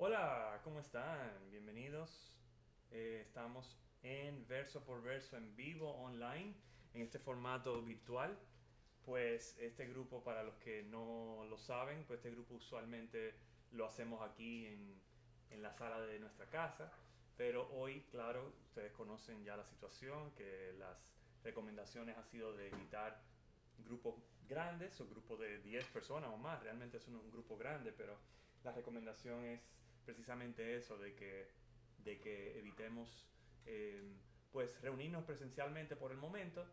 Hola, ¿cómo están? Bienvenidos. Estamos en verso por verso en vivo, online, en este formato virtual. Pues este grupo, para los que no lo saben, pues este grupo usualmente lo hacemos aquí en la sala de nuestra casa. Pero hoy, claro, ustedes conocen ya la situación, que las recomendaciones han sido de evitar grupos grandes o grupos de 10 personas o más. Realmente eso no es un grupo grande, pero la recomendación es precisamente eso, de que evitemos pues reunirnos presencialmente por el momento,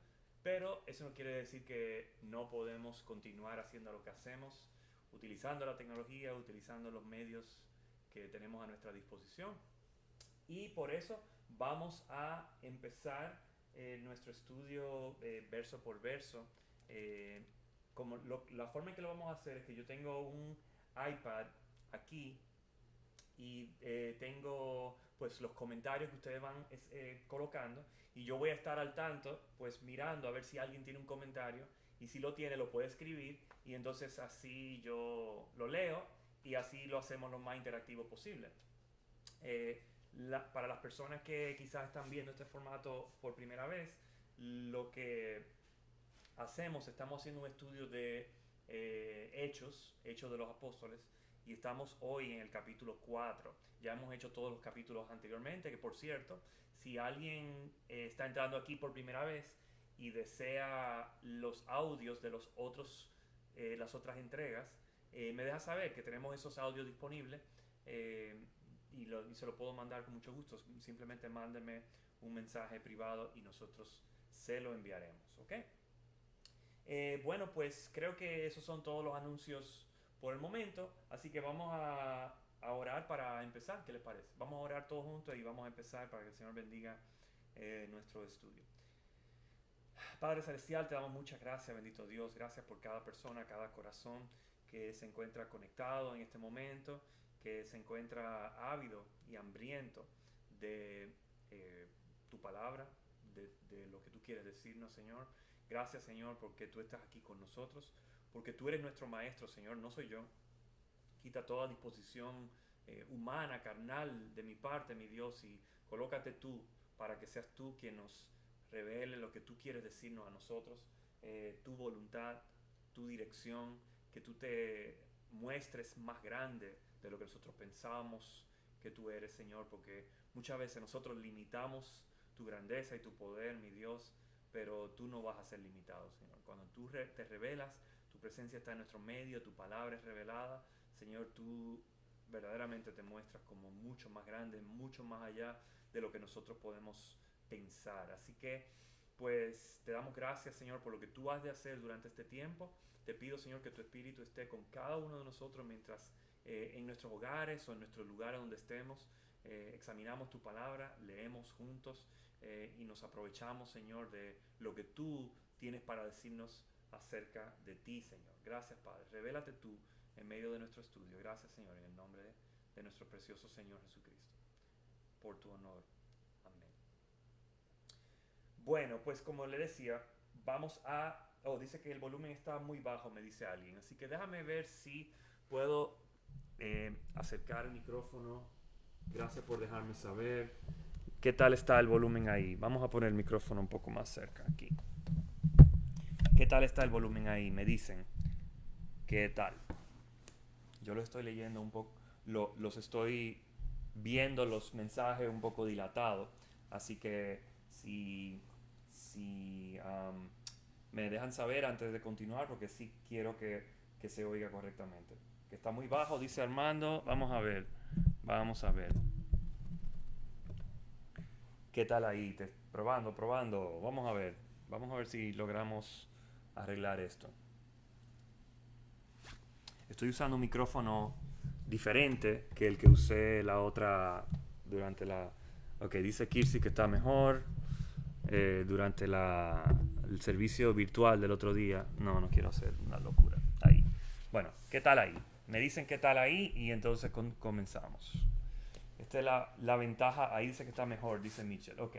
pero eso no quiere decir que no podemos continuar haciendo lo que hacemos, utilizando la tecnología, utilizando los medios que tenemos a nuestra disposición. Y por eso vamos a empezar nuestro estudio verso por verso. Eh, la forma en que lo vamos a hacer es que yo tengo un iPad aquí y tengo pues los comentarios que ustedes van colocando y yo voy a estar al tanto pues mirando a ver si alguien tiene un comentario y si lo tiene lo puede escribir y entonces así yo lo leo y así lo hacemos lo más interactivo posible. Para las personas que quizás están viendo este formato por primera vez, lo que estamos haciendo un estudio de Hechos de los Apóstoles, y estamos hoy en el capítulo 4. Ya hemos hecho todos los capítulos anteriormente, que por cierto, si alguien está entrando aquí por primera vez y desea los audios de las otras entregas, me deja saber que tenemos esos audios disponibles eh, y se lo puedo mandar con mucho gusto. Simplemente mándeme un mensaje privado y nosotros se lo enviaremos, ¿ok? Bueno, pues creo que esos son todos los anuncios por el momento, así que vamos a orar para empezar. ¿Qué les parece? Vamos a orar todos juntos y vamos a empezar para que el Señor bendiga nuestro estudio. Padre Celestial, te damos muchas gracias, bendito Dios. Gracias por cada persona, cada corazón que se encuentra conectado en este momento, que se encuentra ávido y hambriento de tu palabra, de lo que tú quieres decirnos, Señor. Gracias, Señor, porque tú estás aquí con nosotros, porque tú eres nuestro maestro, Señor, no soy yo. Quita toda disposición humana, carnal de mi parte, mi Dios, y colócate tú para que seas tú quien nos revele lo que tú quieres decirnos a nosotros, tu voluntad, tu dirección, que tú te muestres más grande de lo que nosotros pensábamos que tú eres, Señor, porque muchas veces nosotros limitamos tu grandeza y tu poder, mi Dios, pero tú no vas a ser limitado, Señor. Cuando tú te revelas, tu presencia está en nuestro medio, tu palabra es revelada, Señor, tú verdaderamente te muestras como mucho más grande, mucho más allá de lo que nosotros podemos pensar. Así que, pues, te damos gracias, Señor, por lo que tú has de hacer durante este tiempo. Te pido, Señor, que tu Espíritu esté con cada uno de nosotros mientras en nuestros hogares o en nuestros lugares donde estemos, examinamos tu palabra, leemos juntos y nos aprovechamos, Señor, de lo que tú tienes para decirnos acerca de ti, Señor. Gracias, Padre. Revélate tú en medio de nuestro estudio. Gracias, Señor, en el nombre de nuestro precioso Señor Jesucristo. Por tu honor. Amén. Bueno, pues como le decía, vamos a... Oh, dice que el volumen está muy bajo, me dice alguien. Así que déjame ver si puedo acercar el micrófono. Gracias por dejarme saber. ¿Qué tal está el volumen ahí? Vamos a poner el micrófono un poco más cerca aquí. ¿Qué tal está el volumen ahí? Me dicen. ¿Qué tal? Yo lo estoy leyendo un poco, los estoy viendo los mensajes un poco dilatados, así que si me dejan saber antes de continuar, porque sí quiero que se oiga correctamente. Que está muy bajo, dice Armando. Vamos a ver. ¿Qué tal ahí? Probando. Vamos a ver si logramos arreglar esto. Estoy usando un micrófono diferente que el que usé la otra durante la... Ok, dice Kirsi que está mejor. Durante el servicio virtual del otro día. No quiero hacer una locura. Ahí. Bueno, ¿qué tal ahí? Me dicen qué tal ahí y entonces comenzamos. Esta es la ventaja. Ahí dice que está mejor, dice Mitchell. Ok.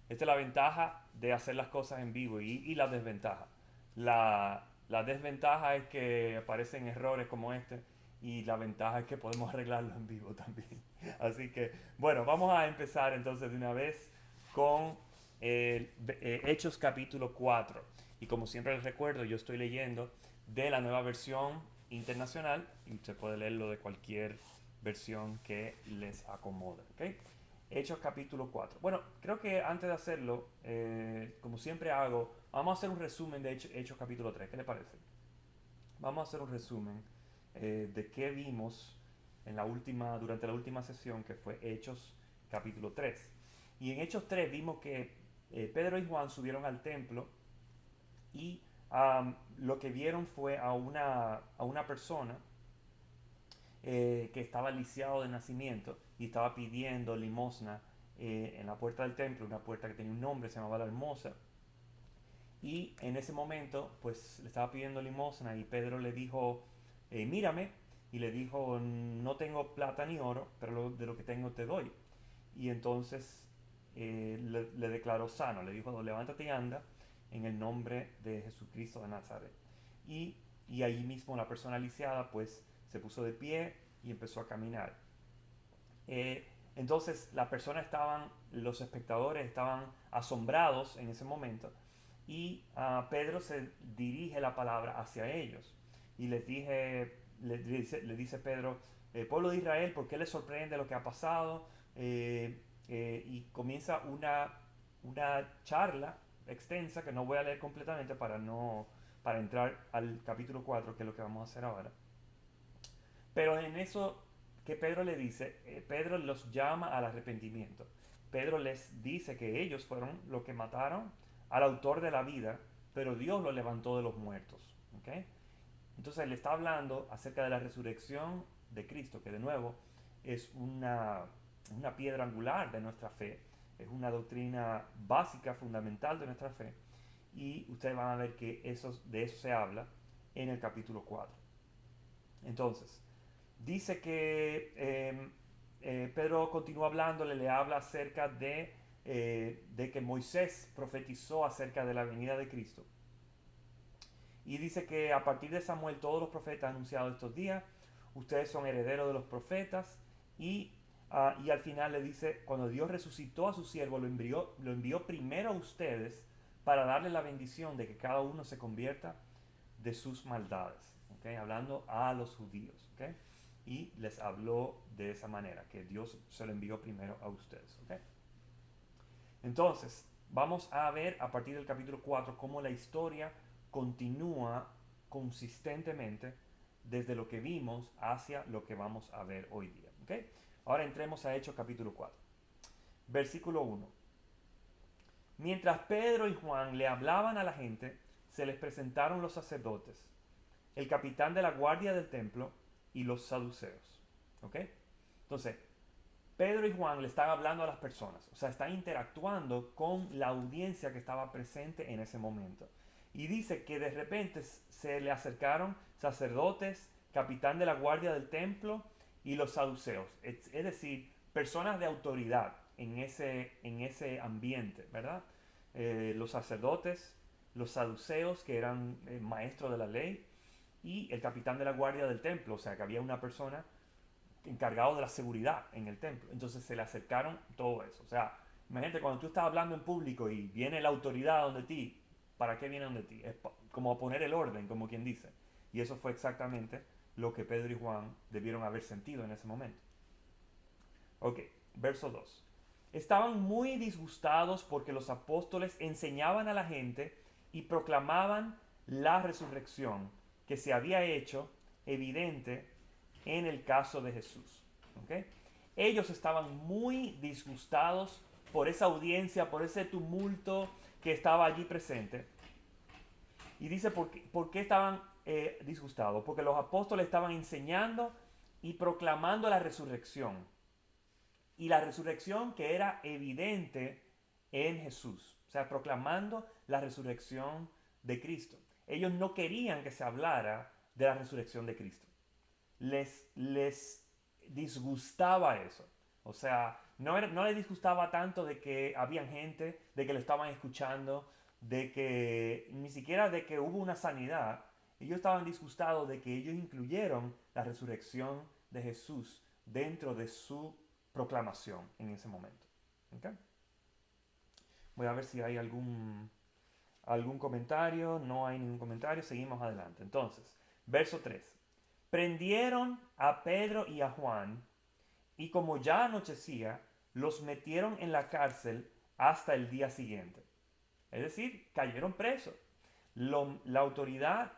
Esta es la ventaja de hacer las cosas en vivo y la desventaja. La desventaja es que aparecen errores como este y la ventaja es que podemos arreglarlo en vivo también. Así que, bueno, vamos a empezar entonces de una vez con Hechos capítulo 4. Y como siempre les recuerdo, yo estoy leyendo de la nueva versión internacional y usted puede leerlo de cualquier versión que les acomode. ¿Okay? Hechos capítulo 4. Bueno, creo que antes de hacerlo, como siempre hago, vamos a hacer un resumen de Hechos capítulo 3. ¿Qué le parece? Vamos a hacer un resumen de qué vimos durante la última sesión, que fue Hechos capítulo 3. Y en Hechos 3 vimos que Pedro y Juan subieron al templo y lo que vieron fue a una persona que estaba lisiado de nacimiento y estaba pidiendo limosna en la puerta del templo, una puerta que tenía un nombre, se llamaba la Hermosa. Y en ese momento, pues le estaba pidiendo limosna y Pedro le dijo, mírame, y le dijo, no tengo plata ni oro, pero de lo que tengo te doy. Y entonces le declaró sano, le dijo, levántate y anda en el nombre de Jesucristo de Nazaret. Y ahí mismo la persona lisiada pues se puso de pie y empezó a caminar. Entonces los espectadores estaban asombrados en ese momento y Pedro se dirige la palabra hacia ellos y le dice Pedro, pueblo de Israel, ¿por qué les sorprende lo que ha pasado? Y comienza una charla extensa que no voy a leer completamente para entrar al capítulo 4, que es lo que vamos a hacer ahora. Pero en eso que Pedro le dice, Pedro los llama al arrepentimiento. Pedro les dice que ellos fueron los que mataron al autor de la vida, pero Dios lo levantó de los muertos. ¿Okay? Entonces le está hablando acerca de la resurrección de Cristo, que de nuevo es una piedra angular de nuestra fe, es una doctrina básica, fundamental de nuestra fe, y ustedes van a ver que de eso se habla en el capítulo 4. Entonces, dice que Pedro continúa hablándole, le habla acerca de que Moisés profetizó acerca de la venida de Cristo. Y dice que a partir de Samuel todos los profetas han anunciado estos días, ustedes son herederos de los profetas y al final le dice, cuando Dios resucitó a su siervo, lo envió primero a ustedes para darle la bendición de que cada uno se convierta de sus maldades. ¿Okay? Hablando a los judíos. ¿Okay? Y les habló de esa manera, que Dios se lo envió primero a ustedes. ¿Okay? Entonces, vamos a ver a partir del capítulo 4 cómo la historia continúa consistentemente desde lo que vimos hacia lo que vamos a ver hoy día. ¿Okay? Ahora entremos a Hechos capítulo 4. Versículo 1. Mientras Pedro y Juan le hablaban a la gente, se les presentaron los sacerdotes, el capitán de la guardia del templo y los saduceos. ¿Ok? Entonces, Pedro y Juan le están hablando a las personas, o sea, están interactuando con la audiencia que estaba presente en ese momento. Y dice que de repente se le acercaron sacerdotes, capitán de la guardia del templo y los saduceos, es decir, personas de autoridad en ese ambiente, ¿verdad? Los sacerdotes, los saduceos, que eran maestros de la ley, y el capitán de la guardia del templo, o sea, que había una persona encargado de la seguridad en el templo. Entonces se le acercaron todo eso. O sea, imagínate cuando tú estás hablando en público y viene la autoridad donde ti, ¿para qué viene donde ti? Es como poner el orden, como quien dice. Y eso fue exactamente lo que Pedro y Juan debieron haber sentido en ese momento. Ok, verso 2. Estaban muy disgustados porque los apóstoles enseñaban a la gente y proclamaban la resurrección que se había hecho evidente en el caso de Jesús. ¿Okay? Ellos estaban muy disgustados por esa audiencia, por ese tumulto que estaba allí presente. Y dice, ¿por qué estaban disgustados? Porque los apóstoles estaban enseñando y proclamando la resurrección. Y la resurrección que era evidente en Jesús. O sea, proclamando la resurrección de Cristo. Ellos no querían que se hablara de la resurrección de Cristo. Les disgustaba eso. O sea, no les disgustaba tanto de que había gente, de que lo estaban escuchando, de que ni siquiera de que hubo una sanidad. ellos estaban disgustados de que ellos incluyeron la resurrección de Jesús dentro de su proclamación en ese momento. ¿Okay? Voy a ver si hay algún comentario. No hay ningún comentario. Seguimos adelante. Entonces, verso 3. Prendieron a Pedro y a Juan, y como ya anochecía, los metieron en la cárcel hasta el día siguiente. Es decir, cayeron presos. La autoridad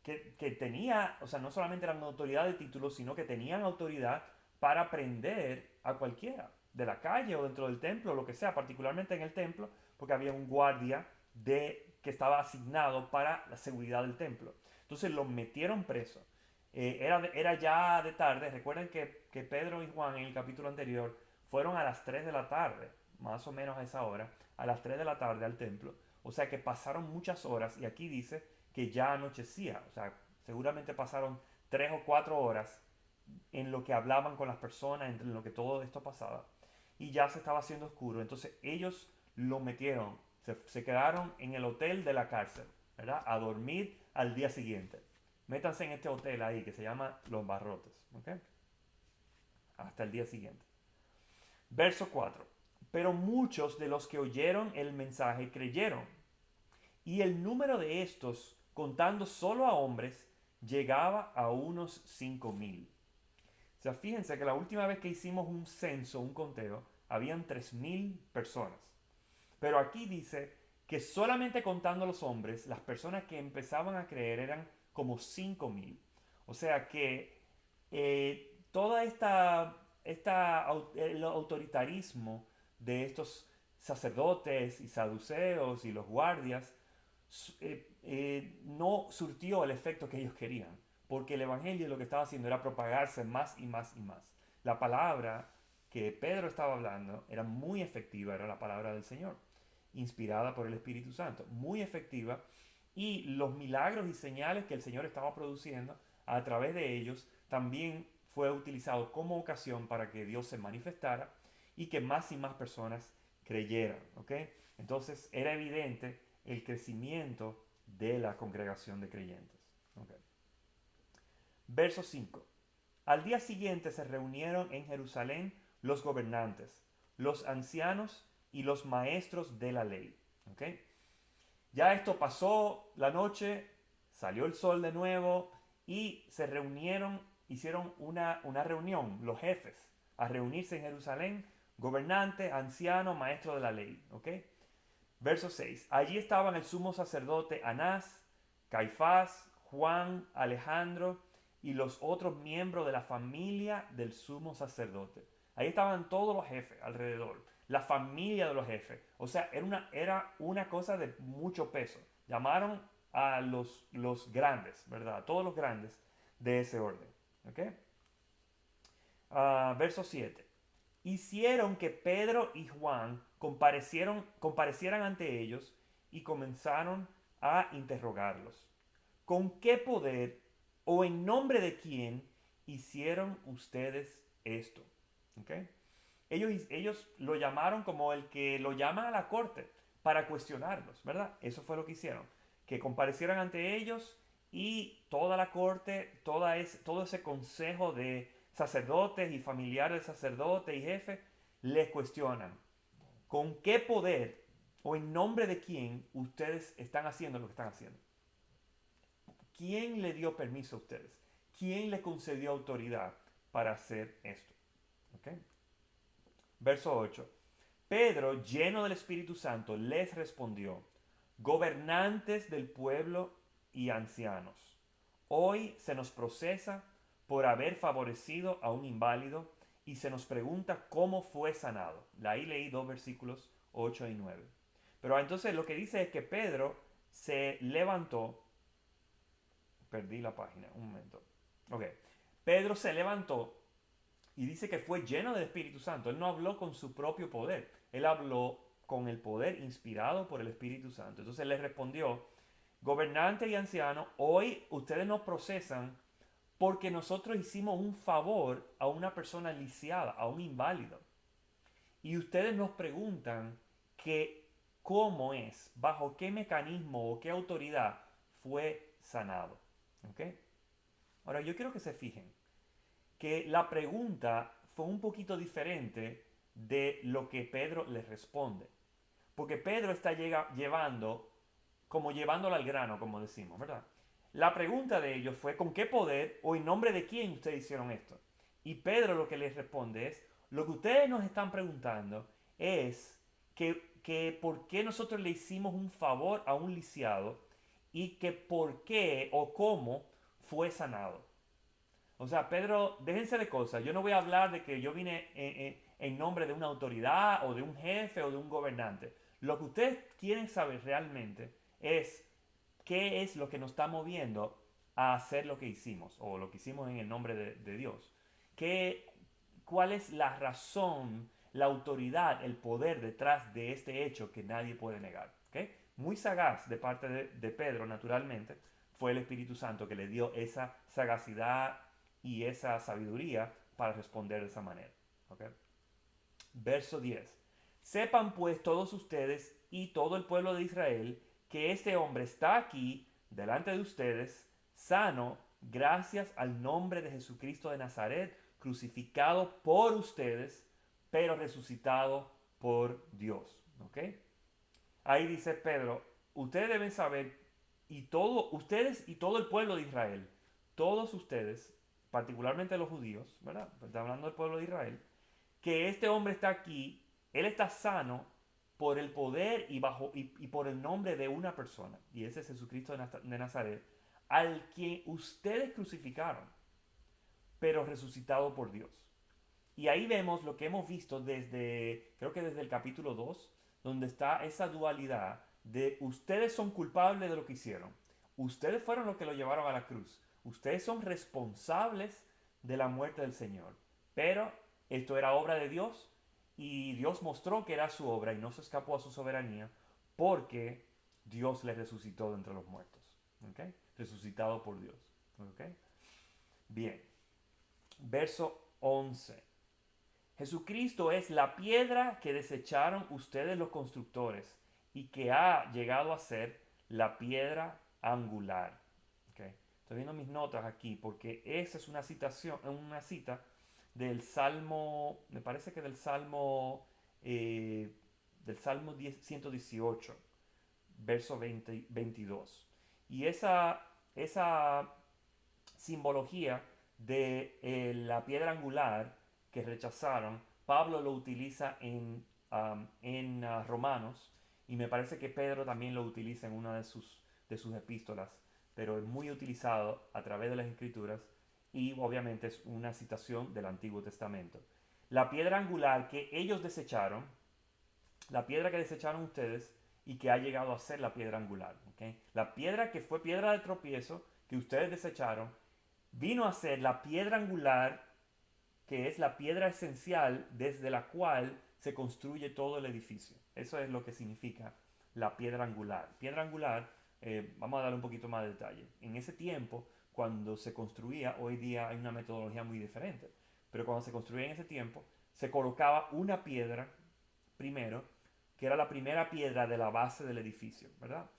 que tenía, o sea, no solamente eran autoridad de título, sino que tenían autoridad para prender a cualquiera, de la calle o dentro del templo, lo que sea, particularmente en el templo, porque había un guardia que estaba asignado para la seguridad del templo. Entonces los metieron presos. Era ya de tarde. Recuerden que Pedro y Juan en el capítulo anterior fueron a las 3 de la tarde, más o menos a esa hora, a las 3 de la tarde al templo. O sea que pasaron muchas horas y aquí dice que ya anochecía. O sea, seguramente pasaron 3 o 4 horas en lo que hablaban con las personas, en lo que todo esto pasaba. Y ya se estaba haciendo oscuro. Entonces ellos lo metieron, se quedaron en el hotel de la cárcel, ¿verdad? A dormir al día siguiente. Métanse en este hotel ahí que se llama Los Barrotes, ¿ok? Hasta el día siguiente. Verso 4. Pero muchos de los que oyeron el mensaje creyeron. Y el número de estos, contando solo a hombres, llegaba a unos 5,000. O sea, fíjense que la última vez que hicimos un censo, un conteo, habían 3,000 personas. Pero aquí dice que solamente contando los hombres, las personas que empezaban a creer eran como 5,000. O sea que toda el autoritarismo de estos sacerdotes y saduceos y los guardias no surtió el efecto que ellos querían, porque el evangelio lo que estaba haciendo era propagarse más y más y más. La palabra que Pedro estaba hablando era muy efectiva, era la palabra del Señor, inspirada por el Espíritu Santo, muy efectiva, y los milagros y señales que el Señor estaba produciendo a través de ellos también fue utilizado como ocasión para que Dios se manifestara y que más y más personas creyeran. ¿Okay? Entonces era evidente el crecimiento de la congregación de creyentes. Okay. Verso 5. Al día siguiente se reunieron en Jerusalén los gobernantes, los ancianos y los maestros de la ley. ¿Okay? Ya esto pasó la noche, salió el sol de nuevo y se reunieron, hicieron una reunión, los jefes, a reunirse en Jerusalén, gobernantes, ancianos, maestros de la ley. ¿Okay? Verso 6. Allí estaban el sumo sacerdote Anás, Caifás, Juan, Alejandro y los otros miembros de la familia del sumo sacerdote. Ahí estaban todos los jefes alrededor, la familia de los jefes. O sea, era una cosa de mucho peso. Llamaron a los grandes, ¿verdad? A todos los grandes de ese orden. ¿Ok? Verso 7. Hicieron que Pedro y Juan comparecieran ante ellos y comenzaron a interrogarlos. ¿Con qué poder o en nombre de quién hicieron ustedes esto? ¿Okay? Ellos lo llamaron como el que lo llama a la corte para cuestionarlos, ¿verdad? Eso fue lo que hicieron. Que comparecieran ante ellos y toda la corte, todo ese consejo de sacerdotes y familiares de sacerdotes y jefes les cuestionan. ¿Con qué poder o en nombre de quién ustedes están haciendo lo que están haciendo? ¿Quién le dio permiso a ustedes? ¿Quién les concedió autoridad para hacer esto? ¿Okay? Verso 8. Pedro, lleno del Espíritu Santo, les respondió: gobernantes del pueblo y ancianos, hoy se nos procesa por haber favorecido a un inválido y se nos pregunta cómo fue sanado. Ahí leí 2 versículos 8 y 9. Pero entonces lo que dice es que Pedro se levantó. Perdí la página, un momento. Ok. Pedro se levantó y dice que fue lleno del Espíritu Santo. Él no habló con su propio poder. Él habló con el poder inspirado por el Espíritu Santo. Entonces le respondió: gobernante y anciano, hoy ustedes nos procesan porque nosotros hicimos un favor a una persona lisiada, a un inválido. Y ustedes nos preguntan que cómo es, bajo qué mecanismo o qué autoridad fue sanado. ¿Ok? Ahora, yo quiero que se fijen que la pregunta fue un poquito diferente de lo que Pedro les responde. Porque Pedro está llevando, como llevándolo al grano, como decimos, ¿verdad? La pregunta de ellos fue, ¿con qué poder o en nombre de quién ustedes hicieron esto? Y Pedro lo que les responde es, lo que ustedes nos están preguntando es que por qué nosotros le hicimos un favor a un lisiado y que por qué o cómo fue sanado. O sea, Pedro, déjense de cosas. Yo no voy a hablar de que yo vine en nombre de una autoridad o de un jefe o de un gobernante. Lo que ustedes quieren saber realmente es qué es lo que nos está moviendo a hacer lo que hicimos o lo que hicimos en el nombre de Dios. ¿Qué, ¿Cuál es la razón, la autoridad, el poder detrás de este hecho que nadie puede negar? ¿Okay? Muy sagaz de parte de Pedro, naturalmente, fue el Espíritu Santo que le dio esa sagacidad y esa sabiduría para responder de esa manera. ¿Okay? Verso 10. Sepan pues todos ustedes y todo el pueblo de Israel que este hombre está aquí delante de ustedes, sano, gracias al nombre de Jesucristo de Nazaret, crucificado por ustedes, pero resucitado por Dios. ¿Ok? Ahí dice Pedro, ustedes deben saber, ustedes y todo el pueblo de Israel, todos ustedes, particularmente los judíos, ¿verdad? Está hablando del pueblo de Israel, que este hombre está aquí, él está sano por el poder y por el nombre de una persona, y ese es Jesucristo de Nazaret, al que ustedes crucificaron, pero resucitado por Dios. Y ahí vemos lo que hemos visto creo que desde el capítulo 2, donde está esa dualidad de ustedes son culpables de lo que hicieron, ustedes fueron los que lo llevaron a la cruz, ustedes son responsables de la muerte del Señor, pero esto era obra de Dios y Dios mostró que era su obra y no se escapó a su soberanía porque Dios le resucitó de entre los muertos. ¿Okay? Resucitado por Dios. ¿Okay? Bien. Verso 11. Jesucristo es la piedra que desecharon ustedes los constructores y que ha llegado a ser la piedra angular. ¿Okay? Estoy viendo mis notas aquí porque esa es una cita del Salmo, me parece que del Salmo 118, verso 22. Y esa simbología de la piedra angular que rechazaron, Pablo lo utiliza en Romanos y me parece que Pedro también lo utiliza en una de sus epístolas, pero es muy utilizado a través de las escrituras y obviamente es una citación del Antiguo Testamento. La piedra angular que ellos desecharon, la piedra que desecharon ustedes y que ha llegado a ser la piedra angular. ¿Okay? La piedra que fue piedra de tropiezo, que ustedes desecharon, vino a ser la piedra angular, que es la piedra esencial desde la cual se construye todo el edificio. Eso es lo que significa la piedra angular. Piedra angular, vamos a dar un poquito más de detalle. En ese tiempo, cuando se construía, hoy día hay una metodología muy diferente, pero cuando se construía en ese tiempo, se colocaba una piedra primero, que era la primera piedra de la base del edificio, ¿verdad?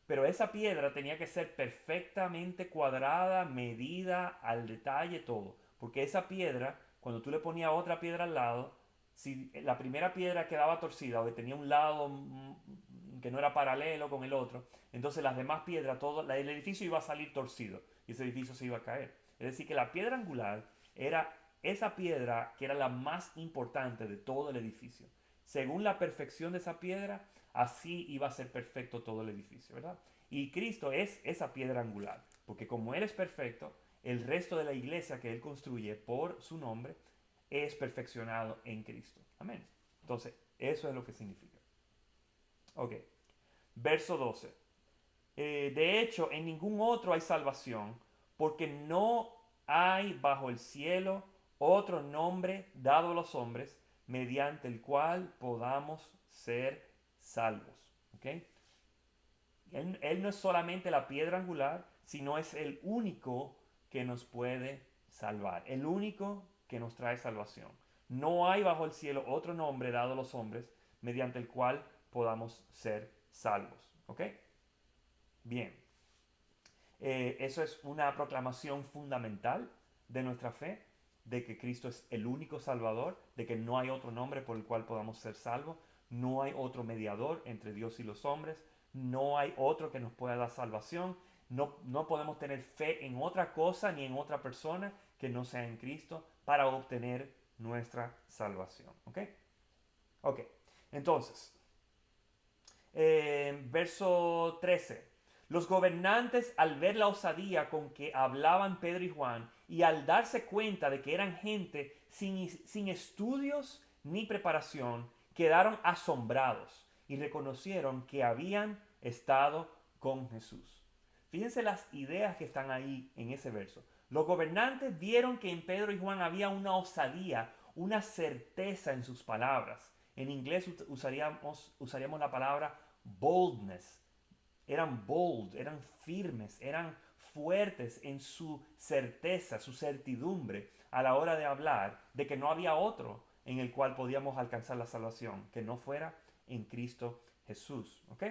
Pero esa piedra tenía que ser perfectamente cuadrada, medida, al detalle, todo. Porque esa piedra, cuando tú le ponías otra piedra al lado, si la primera piedra quedaba torcida o que tenía un lado que no era paralelo con el otro, entonces las demás piedras, el edificio iba a salir torcido y ese edificio se iba a caer. Es decir, que la piedra angular era esa piedra que era la más importante de todo el edificio. Según la perfección de esa piedra, así iba a ser perfecto todo el edificio, ¿verdad? Y Cristo es esa piedra angular, porque como Él es perfecto, el resto de la iglesia que Él construye por su nombre es perfeccionado en Cristo. Amén. Entonces, eso es lo que significa. Ok, verso 12. De hecho, en ningún otro hay salvación, porque no hay bajo el cielo otro nombre dado a los hombres mediante el cual podamos ser salvos. ¿Okay? Él no es solamente la piedra angular, sino es el único que nos puede salvar, el único que nos trae salvación. No hay bajo el cielo otro nombre dado a los hombres mediante el cual podamos ser salvos. ¿Ok? Bien. Eso es una proclamación fundamental de nuestra fe, de que Cristo es el único Salvador, de que no hay otro nombre por el cual podamos ser salvos, no hay otro mediador entre Dios y los hombres, no hay otro que nos pueda dar salvación, no podemos tener fe en otra cosa ni en otra persona que no sea en Cristo para obtener nuestra salvación. ¿Ok? Ok, entonces, verso 13. Los gobernantes, al ver la osadía con que hablaban Pedro y Juan y al darse cuenta de que eran gente sin estudios ni preparación, quedaron asombrados y reconocieron que habían estado con Jesús. Fíjense las ideas que están ahí en ese verso. Los gobernantes vieron que en Pedro y Juan había una osadía, una certeza en sus palabras. En inglés usaríamos la palabra boldness. Eran bold, eran firmes, eran fuertes en su certeza, su certidumbre a la hora de hablar de que no había otro en el cual podíamos alcanzar la salvación, que no fuera en Cristo Jesús. ¿Ok?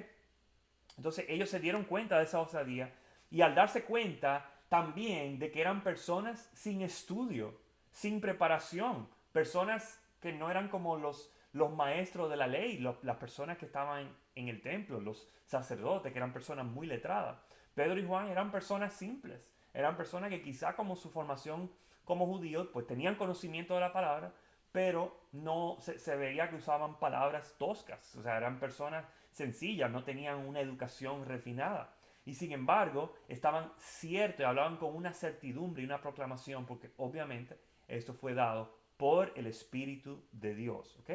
Entonces ellos se dieron cuenta de esa osadía y al darse cuenta también de que eran personas sin estudio, sin preparación, personas que no eran como los maestros de la ley, las personas que estaban en el templo, los sacerdotes, que eran personas muy letradas. Pedro y Juan eran personas simples, eran personas que quizá como su formación como judíos, pues tenían conocimiento de la palabra, pero no se veía que usaban palabras toscas, o sea, eran personas sencillas, no tenían una educación refinada. Y sin embargo, estaban ciertos y hablaban con una certidumbre y una proclamación, porque obviamente esto fue dado por el Espíritu de Dios. ¿Ok?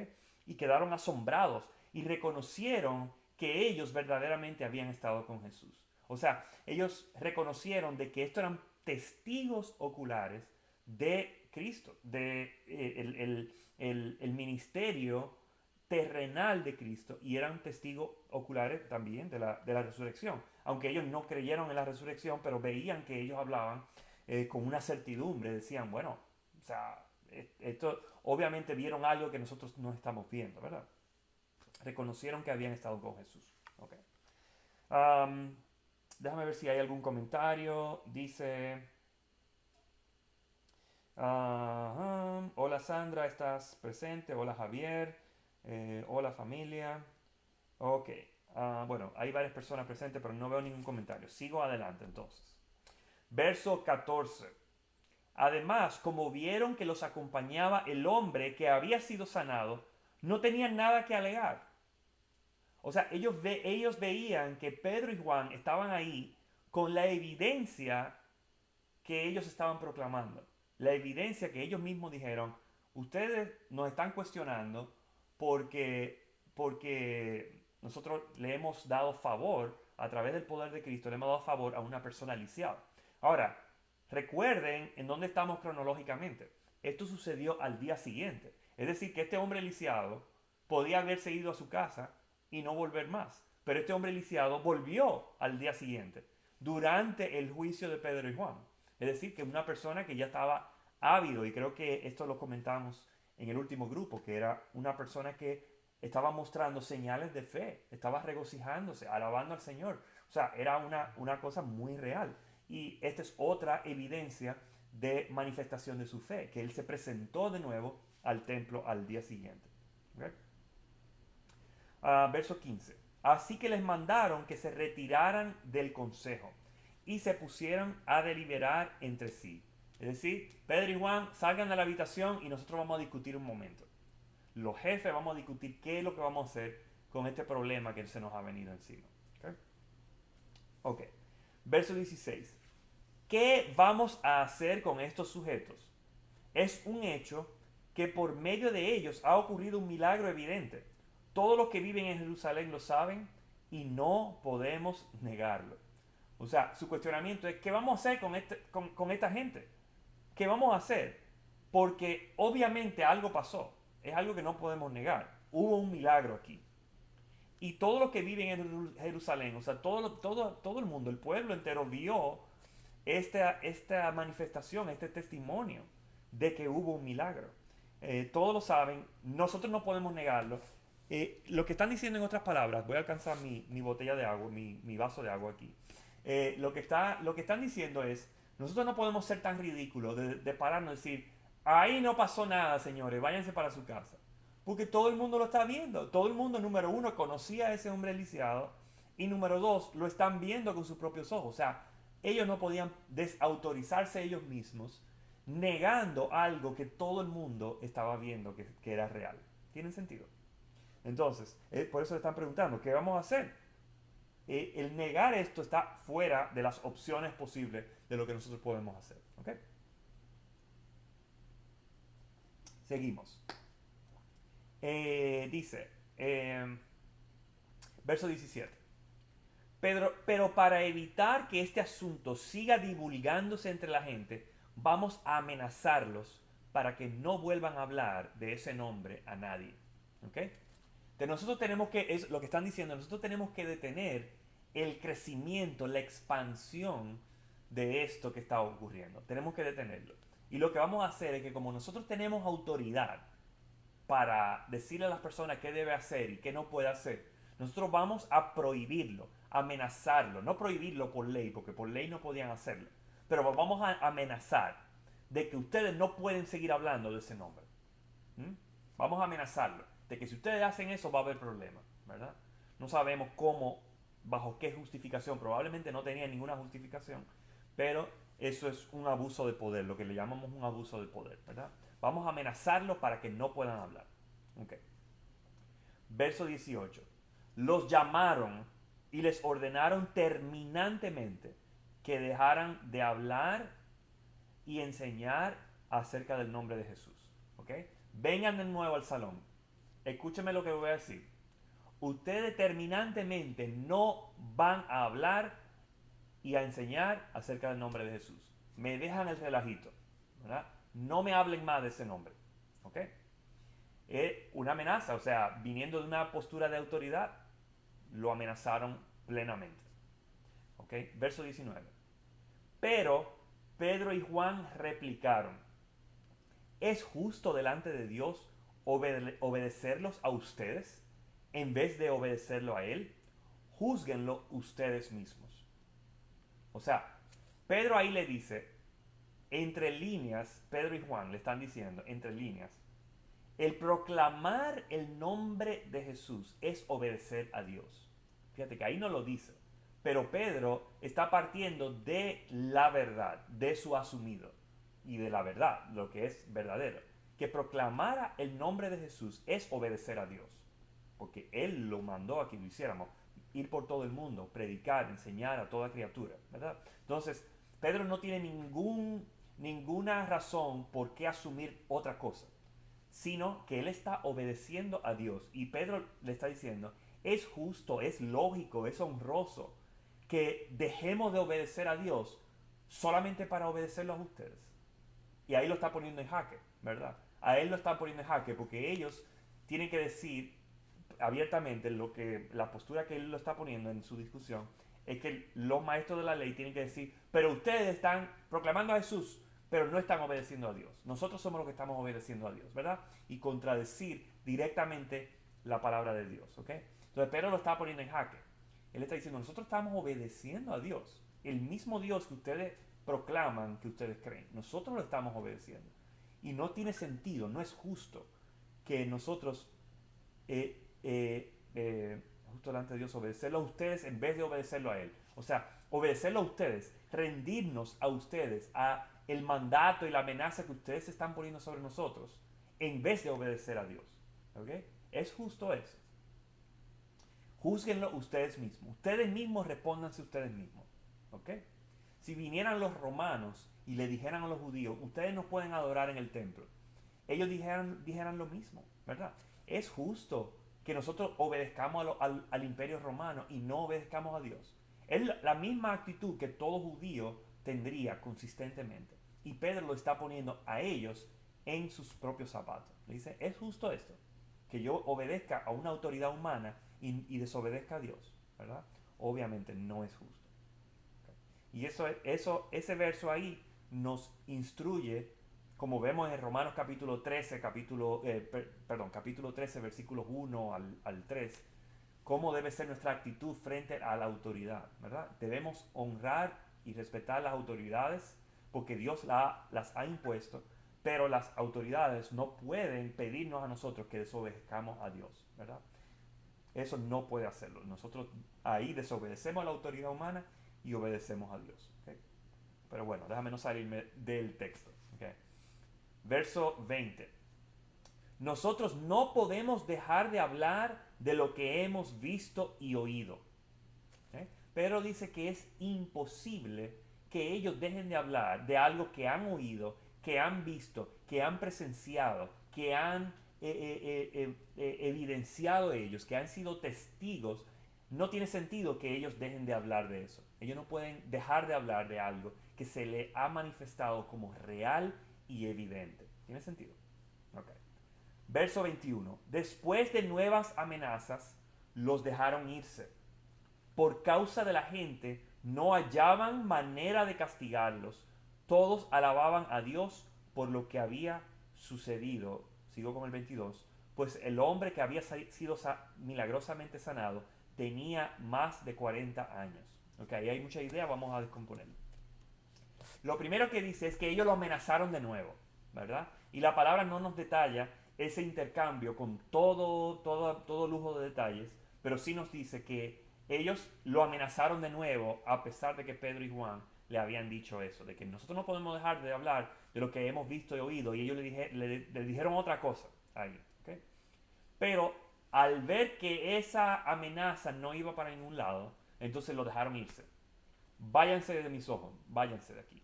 Y quedaron asombrados y reconocieron que ellos verdaderamente habían estado con Jesús. O sea, ellos reconocieron de que estos eran testigos oculares de Cristo, de el ministerio terrenal de Cristo, y eran testigos oculares también de la resurrección. Aunque ellos no creyeron en la resurrección, pero veían que ellos hablaban con una certidumbre, decían, bueno, o sea, esto obviamente vieron algo que nosotros no estamos viendo, ¿verdad? Reconocieron que habían estado con Jesús. Okay. Déjame ver si hay algún comentario. Dice, hola Sandra, ¿estás presente? Hola Javier. Hola familia. Ok. Bueno, hay varias personas presentes, pero no veo ningún comentario. Sigo adelante entonces. Verso 14. Además, como vieron que los acompañaba el hombre que había sido sanado, no tenían nada que alegar. O sea, ellos veían que Pedro y Juan estaban ahí con la evidencia que ellos estaban proclamando. La evidencia que ellos mismos dijeron, ustedes nos están cuestionando porque nosotros le hemos dado favor, a través del poder de Cristo, le hemos dado favor a una persona lisiada. Ahora, recuerden en dónde estamos cronológicamente. Esto sucedió al día siguiente. Es decir, que este hombre lisiado podía haberse ido a su casa y no volver más. Pero este hombre lisiado volvió al día siguiente, durante el juicio de Pedro y Juan. Es decir, que una persona que ya estaba ávido, y creo que esto lo comentamos en el último grupo, que era una persona que estaba mostrando señales de fe, estaba regocijándose, alabando al Señor. O sea, era una cosa muy real. Y esta es otra evidencia de manifestación de su fe, que él se presentó de nuevo al templo al día siguiente. ¿Okay? Verso 15. Así que les mandaron que se retiraran del consejo y se pusieran a deliberar entre sí. Es decir, Pedro y Juan salgan de la habitación y nosotros vamos a discutir un momento. Los jefes vamos a discutir qué es lo que vamos a hacer con este problema que se nos ha venido encima. Ok. Verso 16. ¿Qué vamos a hacer con estos sujetos? Es un hecho que por medio de ellos ha ocurrido un milagro evidente. Todos los que viven en Jerusalén lo saben y no podemos negarlo. O sea, su cuestionamiento es, ¿qué vamos a hacer con esta gente? ¿Qué vamos a hacer? Porque obviamente algo pasó. Es algo que no podemos negar. Hubo un milagro aquí. Y todos los que viven en Jerusalén, o sea, todo el mundo, el pueblo entero vio esta manifestación, este testimonio de que hubo un milagro. Todos lo saben, nosotros no podemos negarlo. Lo que están diciendo en otras palabras, voy a alcanzar mi botella de agua, mi vaso de agua aquí. Lo que están diciendo es, nosotros no podemos ser tan ridículos de pararnos y decir, ahí no pasó nada, señores, váyanse para su casa. Porque todo el mundo lo está viendo. Todo el mundo, número uno, conocía a ese hombre lisiado. Y número dos, lo están viendo con sus propios ojos. O sea, ellos no podían desautorizarse ellos mismos negando algo que todo el mundo estaba viendo que era real. ¿Tiene sentido? Entonces, por eso le están preguntando, ¿qué vamos a hacer? El negar esto está fuera de las opciones posibles de lo que nosotros podemos hacer. ¿Ok? Seguimos. Dice, verso 17. Pero para evitar que este asunto siga divulgándose entre la gente, vamos a amenazarlos para que no vuelvan a hablar de ese nombre a nadie. ¿Ok? Entonces nosotros tenemos que, es lo que están diciendo, nosotros tenemos que detener el crecimiento, la expansión de esto que está ocurriendo. Tenemos que detenerlo. Y lo que vamos a hacer es que como nosotros tenemos autoridad para decirle a las personas qué debe hacer y qué no puede hacer, nosotros vamos a prohibirlo, amenazarlo. No prohibirlo por ley, porque por ley no podían hacerlo. Pero vamos a amenazar de que ustedes no pueden seguir hablando de ese nombre. ¿Mm? Vamos a amenazarlo de que si ustedes hacen eso va a haber problemas, ¿verdad? No sabemos cómo, bajo qué justificación, probablemente no tenía ninguna justificación, pero eso es un abuso de poder, lo que le llamamos un abuso de poder, ¿verdad? Vamos a amenazarlos para que no puedan hablar. Okay. Verso 18. Los llamaron y les ordenaron terminantemente que dejaran de hablar y enseñar acerca del nombre de Jesús. ¿Okay? Vengan de nuevo al salón. Escúcheme lo que voy a decir. Ustedes terminantemente no van a hablar y a enseñar acerca del nombre de Jesús. Me dejan el relajito, ¿verdad? No me hablen más de ese nombre. ¿Ok? Es una amenaza, o sea, viniendo de una postura de autoridad, lo amenazaron plenamente. ¿Ok? Verso 19. Pero Pedro y Juan replicaron, ¿es justo delante de Dios obedecerlos a ustedes en vez de obedecerlo a Él? Júzguenlo ustedes mismos. O sea, Pedro ahí le dice, entre líneas, Pedro y Juan le están diciendo, entre líneas, el proclamar el nombre de Jesús es obedecer a Dios. Fíjate que ahí no lo dice, pero Pedro está partiendo de la verdad, de su asumido y de la verdad, lo que es verdadero. Que proclamara el nombre de Jesús es obedecer a Dios, porque Él lo mandó a que lo hiciéramos, ir por todo el mundo, predicar, enseñar a toda criatura, ¿verdad? Entonces, Pedro no tiene ninguna razón por qué asumir otra cosa, sino que él está obedeciendo a Dios. Y Pedro le está diciendo, es justo, es lógico, es honroso que dejemos de obedecer a Dios solamente para obedecerlos a ustedes. Y ahí lo está poniendo en jaque, ¿verdad? A él lo está poniendo en jaque porque ellos tienen que decir abiertamente la postura que él lo está poniendo en su discusión es que los maestros de la ley tienen que decir, pero ustedes están proclamando a Jesús, pero no están obedeciendo a Dios. Nosotros somos los que estamos obedeciendo a Dios, ¿verdad? Y contradecir directamente la palabra de Dios, ¿ok? Entonces Pedro lo está poniendo en jaque. Él está diciendo, nosotros estamos obedeciendo a Dios. El mismo Dios que ustedes proclaman, que ustedes creen. Nosotros lo estamos obedeciendo. Y no tiene sentido, no es justo que nosotros, justo delante de Dios, obedecerlo a ustedes en vez de obedecerlo a Él. O sea, obedecerlo a ustedes, rendirnos a ustedes, a el mandato y la amenaza que ustedes están poniendo sobre nosotros, en vez de obedecer a Dios. ¿Ok? Es justo eso. Júzguenlo ustedes mismos. Ustedes mismos respóndanse ustedes mismos. ¿Ok? Si vinieran los romanos y le dijeran a los judíos, ustedes no pueden adorar en el templo, ellos dijeran lo mismo, ¿verdad? Es justo que nosotros obedezcamos al imperio romano y no obedezcamos a Dios. Es la misma actitud que todo judío tendría consistentemente. Y Pedro lo está poniendo a ellos en sus propios zapatos. Le dice, es justo esto, que yo obedezca a una autoridad humana y desobedezca a Dios, ¿verdad? Obviamente no es justo. Y ese verso ahí nos instruye, como vemos en Romanos capítulo 13, capítulo 13, versículos 1 al 3, cómo debe ser nuestra actitud frente a la autoridad, ¿verdad? Debemos honrar y respetar las autoridades porque Dios las ha impuesto, pero las autoridades no pueden pedirnos a nosotros que desobedezcamos a Dios, ¿verdad? Eso no puede hacerlo. Nosotros ahí desobedecemos a la autoridad humana y obedecemos a Dios. ¿Okay? Pero bueno, déjame no salirme del texto. ¿Okay? Verso 20. Nosotros no podemos dejar de hablar de lo que hemos visto y oído. ¿Okay? Pero dice que es imposible que ellos dejen de hablar de algo que han oído, que han visto, que han presenciado, que han evidenciado ellos, que han sido testigos. No tiene sentido que ellos dejen de hablar de eso. Ellos no pueden dejar de hablar de algo que se le ha manifestado como real y evidente. ¿Tiene sentido? Ok. Verso 21. Después de nuevas amenazas, los dejaron irse. Por causa de la gente, no hallaban manera de castigarlos. Todos alababan a Dios por lo que había sucedido. Sigo con el 22. Pues el hombre que había sido milagrosamente sanado tenía más de 40 años. Ok, ahí hay mucha idea, vamos a descomponerlo. Lo primero que dice es que ellos lo amenazaron de nuevo, ¿verdad? Y la palabra no nos detalla ese intercambio con todo lujo de detalles, pero sí nos dice que ellos lo amenazaron de nuevo a pesar de que Pedro y Juan le habían dicho eso, de que nosotros no podemos dejar de hablar de lo que hemos visto y oído, y ellos le dijeron otra cosa ahí, ¿okay? Pero al ver que esa amenaza no iba para ningún lado, entonces lo dejaron irse. Váyanse de mis ojos, váyanse de aquí.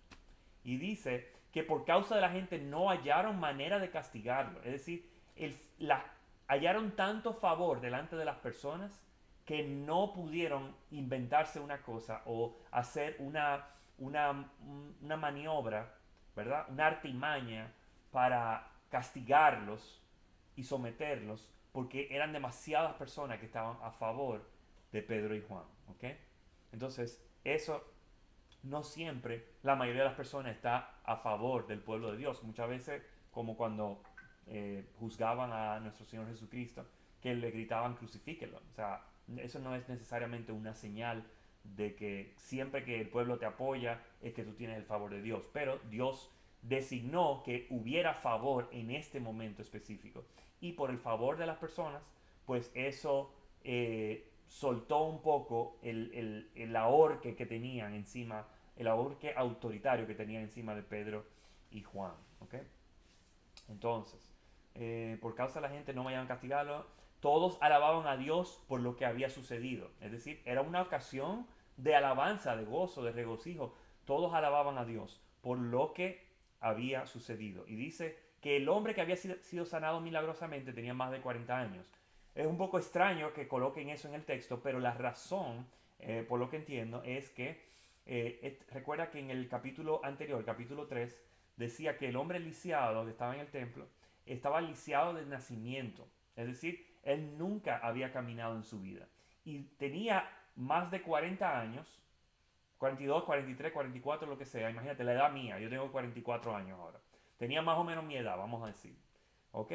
Y dice que por causa de la gente no hallaron manera de castigarlo. Es decir, hallaron tanto favor delante de las personas que no pudieron inventarse una cosa o hacer una maniobra, ¿verdad? Una artimaña para castigarlos y someterlos porque eran demasiadas personas que estaban a favor de Pedro y Juan. ¿Ok? Entonces, eso no siempre la mayoría de las personas está a favor del pueblo de Dios. Muchas veces, como cuando juzgaban a nuestro Señor Jesucristo, que le gritaban crucifíquelo. O sea, eso no es necesariamente una señal de que siempre que el pueblo te apoya es que tú tienes el favor de Dios. Pero Dios designó que hubiera favor en este momento específico. Y por el favor de las personas, pues eso soltó un poco el ahorque que tenían encima, el ahorque autoritario que tenían encima de Pedro y Juan. ¿Okay? Entonces, por causa de la gente no vayan a castigarlo. Todos alababan a Dios por lo que había sucedido. Es decir, era una ocasión de alabanza, de gozo, de regocijo. Todos alababan a Dios por lo que había sucedido. Y dice que el hombre que había sido sanado milagrosamente tenía más de 40 años. Es un poco extraño que coloquen eso en el texto, pero la razón, por lo que entiendo, es que recuerda que en el capítulo anterior, el capítulo 3, decía que el hombre lisiado que estaba en el templo estaba lisiado de nacimiento. Es decir, él nunca había caminado en su vida. Y tenía más de 40 años, 42, 43, 44, lo que sea. Imagínate, la edad mía, yo tengo 44 años ahora. Tenía más o menos mi edad, vamos a decir. ¿Ok?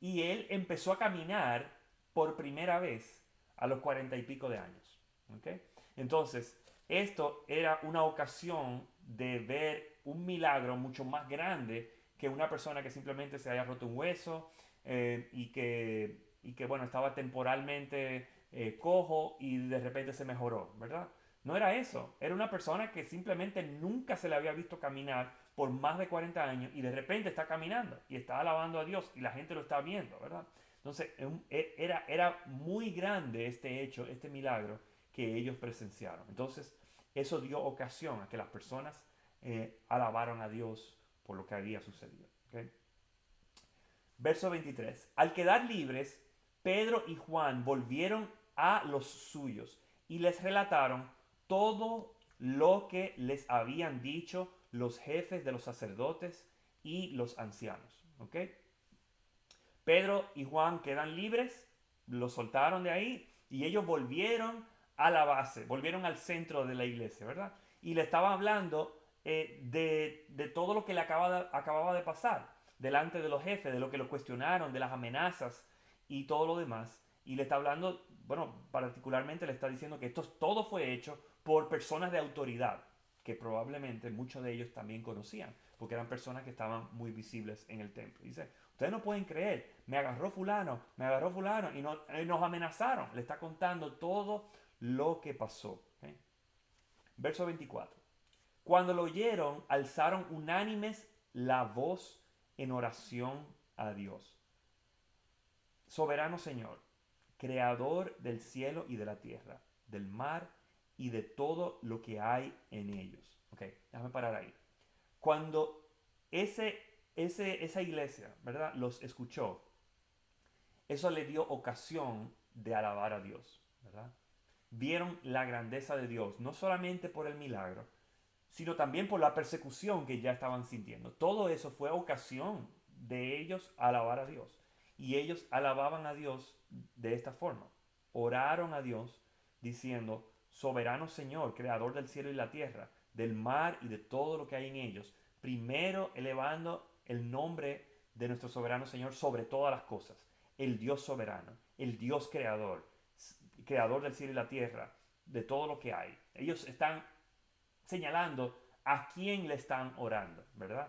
Y él empezó a caminar por primera vez a los 40 y pico de años. ¿Ok? Entonces, esto era una ocasión de ver un milagro mucho más grande que una persona que simplemente se haya roto un hueso y que, bueno, estaba temporalmente cojo y de repente se mejoró, ¿verdad? No era eso, era una persona que simplemente nunca se le había visto caminar por más de 40 años y de repente está caminando y está alabando a Dios y la gente lo está viendo, ¿verdad? Entonces era muy grande este hecho, este milagro que ellos presenciaron. Entonces eso dio ocasión a que las personas alabaron a Dios por lo que había sucedido. ¿Okay? Verso 23. Al quedar libres, Pedro y Juan volvieron a los suyos y les relataron todo lo que les habían dicho los jefes de los sacerdotes y los ancianos. ¿Ok? Pedro y Juan quedan libres, los soltaron de ahí y ellos volvieron a la base, volvieron al centro de la iglesia, ¿verdad? Y le estaban hablando de todo lo que le acababa de pasar delante de los jefes, de lo que lo cuestionaron, de las amenazas y todo lo demás. Y le está hablando bueno, particularmente le está diciendo que esto todo fue hecho por personas de autoridad, que probablemente muchos de ellos también conocían, porque eran personas que estaban muy visibles en el templo. Dice, ustedes no pueden creer, me agarró fulano, y, nos amenazaron. Le está contando todo lo que pasó. ¿Okay? Verso 24. Cuando lo oyeron, alzaron unánimes la voz en oración a Dios. Soberano Señor, creador del cielo y de la tierra, del mar y de todo lo que hay en ellos. Ok, déjame parar ahí. Cuando esa iglesia, ¿verdad?, los escuchó, eso le dio ocasión de alabar a Dios, ¿verdad? Vieron la grandeza de Dios, no solamente por el milagro, sino también por la persecución que ya estaban sintiendo. Todo eso fue ocasión de ellos alabar a Dios. Y ellos alababan a Dios de esta forma. Oraron a Dios diciendo, soberano Señor, creador del cielo y la tierra, del mar y de todo lo que hay en ellos, primero elevando el nombre de nuestro soberano Señor sobre todas las cosas, el Dios soberano, el Dios creador, creador del cielo y la tierra, de todo lo que hay. Ellos están señalando a quién le están orando, ¿verdad?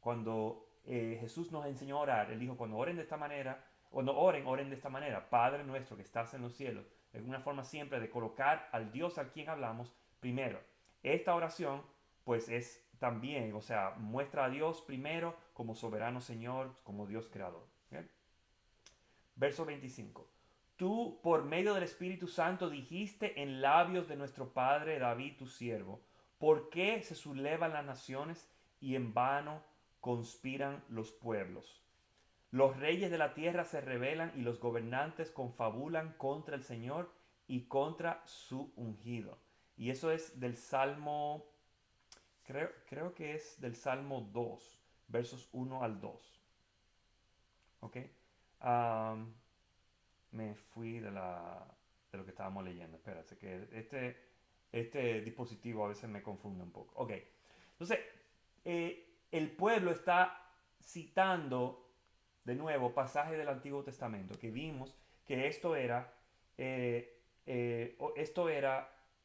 Cuando Jesús nos enseñó a orar, Él dijo, cuando oren de esta manera, cuando oren de esta manera, Padre nuestro que estás en los cielos, es una forma siempre de colocar al Dios al quien hablamos primero. Esta oración, pues es también, o sea, muestra a Dios primero como soberano Señor, como Dios creador. ¿Okay? Verso 25. Tú, por medio del Espíritu Santo, dijiste en labios de nuestro Padre David, tu siervo, ¿por qué se sublevan las naciones y en vano conspiran los pueblos? Los reyes de la tierra se rebelan y los gobernantes confabulan contra el Señor y contra su ungido. Y eso es del Salmo, creo que es del Salmo 2, versos 1 al 2. ¿Ok? Me fui de lo que estábamos leyendo. Espérate, que este dispositivo a veces me confunde un poco. Ok, entonces el pueblo está citando de nuevo pasajes del Antiguo Testamento que vimos que esto era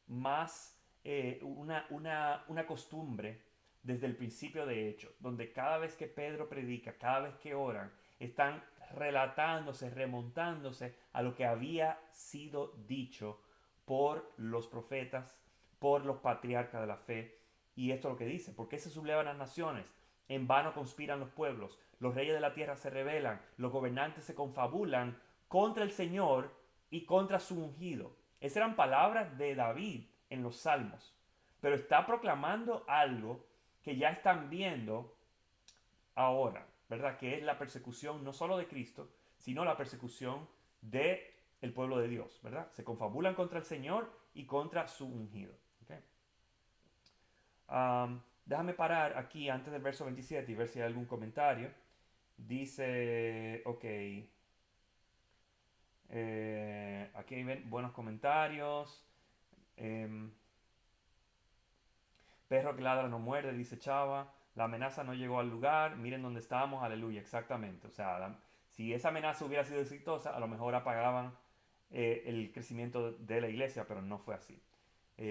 más una costumbre desde el principio de Hechos, donde cada vez que Pedro predica, cada vez que oran, están relatándose, remontándose a lo que había sido dicho por los profetas, por los patriarcas de la fe. Y esto es lo que dice, ¿por qué se sublevan las naciones? En vano conspiran los pueblos, los reyes de la tierra se rebelan, los gobernantes se confabulan contra el Señor y contra su ungido. Esas eran palabras de David en los Salmos, pero está proclamando algo que ya están viendo ahora, ¿verdad? Que es la persecución no solo de Cristo, sino la persecución de el pueblo de Dios, ¿verdad? Se confabulan contra el Señor y contra su ungido. ¿Okay? Déjame parar aquí antes del verso 27 y ver si hay algún comentario. Dice, ok, aquí hay buenos comentarios. Perro que ladra no muerde, dice Chava. La amenaza no llegó al lugar. Miren dónde estábamos, aleluya, exactamente. O sea, si esa amenaza hubiera sido exitosa, a lo mejor apagaban el crecimiento de la iglesia, pero no fue así.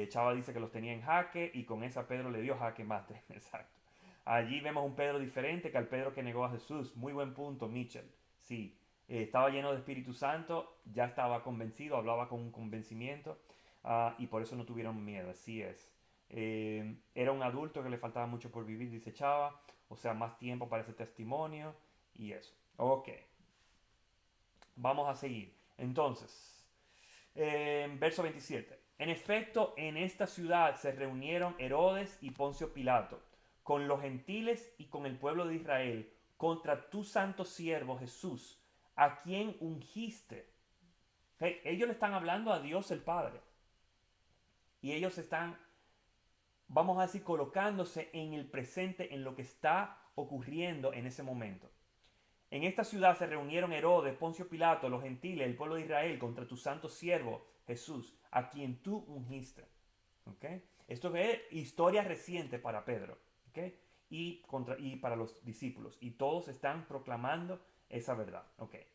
Chava dice que los tenía en jaque y con esa Pedro le dio jaque mate. Exacto. Allí vemos un Pedro diferente que al Pedro que negó a Jesús. Muy buen punto, Mitchell. Sí, estaba lleno de Espíritu Santo, ya estaba convencido, hablaba con un convencimiento y por eso no tuvieron miedo. Así es. Era un adulto que le faltaba mucho por vivir, dice Chava. O sea, más tiempo para ese testimonio y eso. Ok. Vamos a seguir. Entonces, verso 27. En efecto, en esta ciudad se reunieron Herodes y Poncio Pilato con los gentiles y con el pueblo de Israel contra tu santo siervo Jesús, a quien ungiste. Okay, ellos le están hablando a Dios el Padre. Y ellos están, vamos a decir, colocándose en el presente, en lo que está ocurriendo en ese momento. En esta ciudad se reunieron Herodes, Poncio Pilato, los gentiles, el pueblo de Israel contra tu santo siervo Jesús, a quien tú ungiste. ¿Okay? Esto es historia reciente para Pedro. ¿Okay? Y para los discípulos. Y todos están proclamando esa verdad. Okay.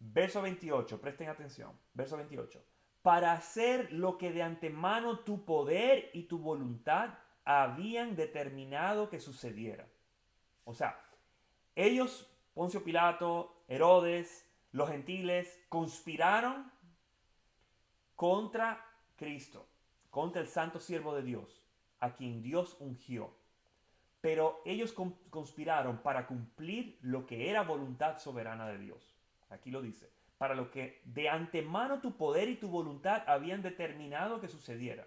Verso 28, presten atención. Verso 28. Para hacer lo que de antemano tu poder y tu voluntad habían determinado que sucediera. O sea, ellos, Poncio Pilato, Herodes, los gentiles, conspiraron contra Cristo, contra el santo siervo de Dios, a quien Dios ungió. Pero ellos conspiraron para cumplir lo que era voluntad soberana de Dios. Aquí lo dice. Para lo que de antemano tu poder y tu voluntad habían determinado que sucediera.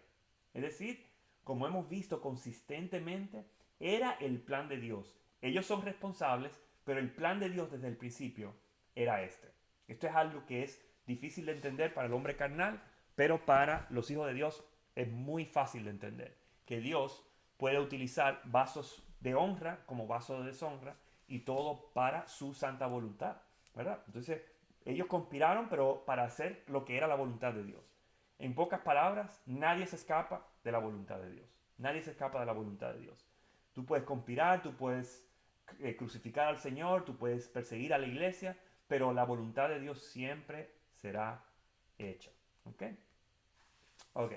Es decir, como hemos visto consistentemente, era el plan de Dios. Ellos son responsables, pero el plan de Dios desde el principio era este. Esto es algo que es difícil de entender para el hombre carnal, pero para los hijos de Dios es muy fácil de entender. Que Dios puede utilizar vasos de honra como vasos de deshonra y todo para su santa voluntad, ¿verdad? Entonces, ellos conspiraron, pero para hacer lo que era la voluntad de Dios. En pocas palabras, nadie se escapa de la voluntad de Dios. Nadie se escapa de la voluntad de Dios. Tú puedes conspirar, tú puedes crucificar al Señor, tú puedes perseguir a la iglesia, pero la voluntad de Dios siempre será hecha. ¿Ok? Ok.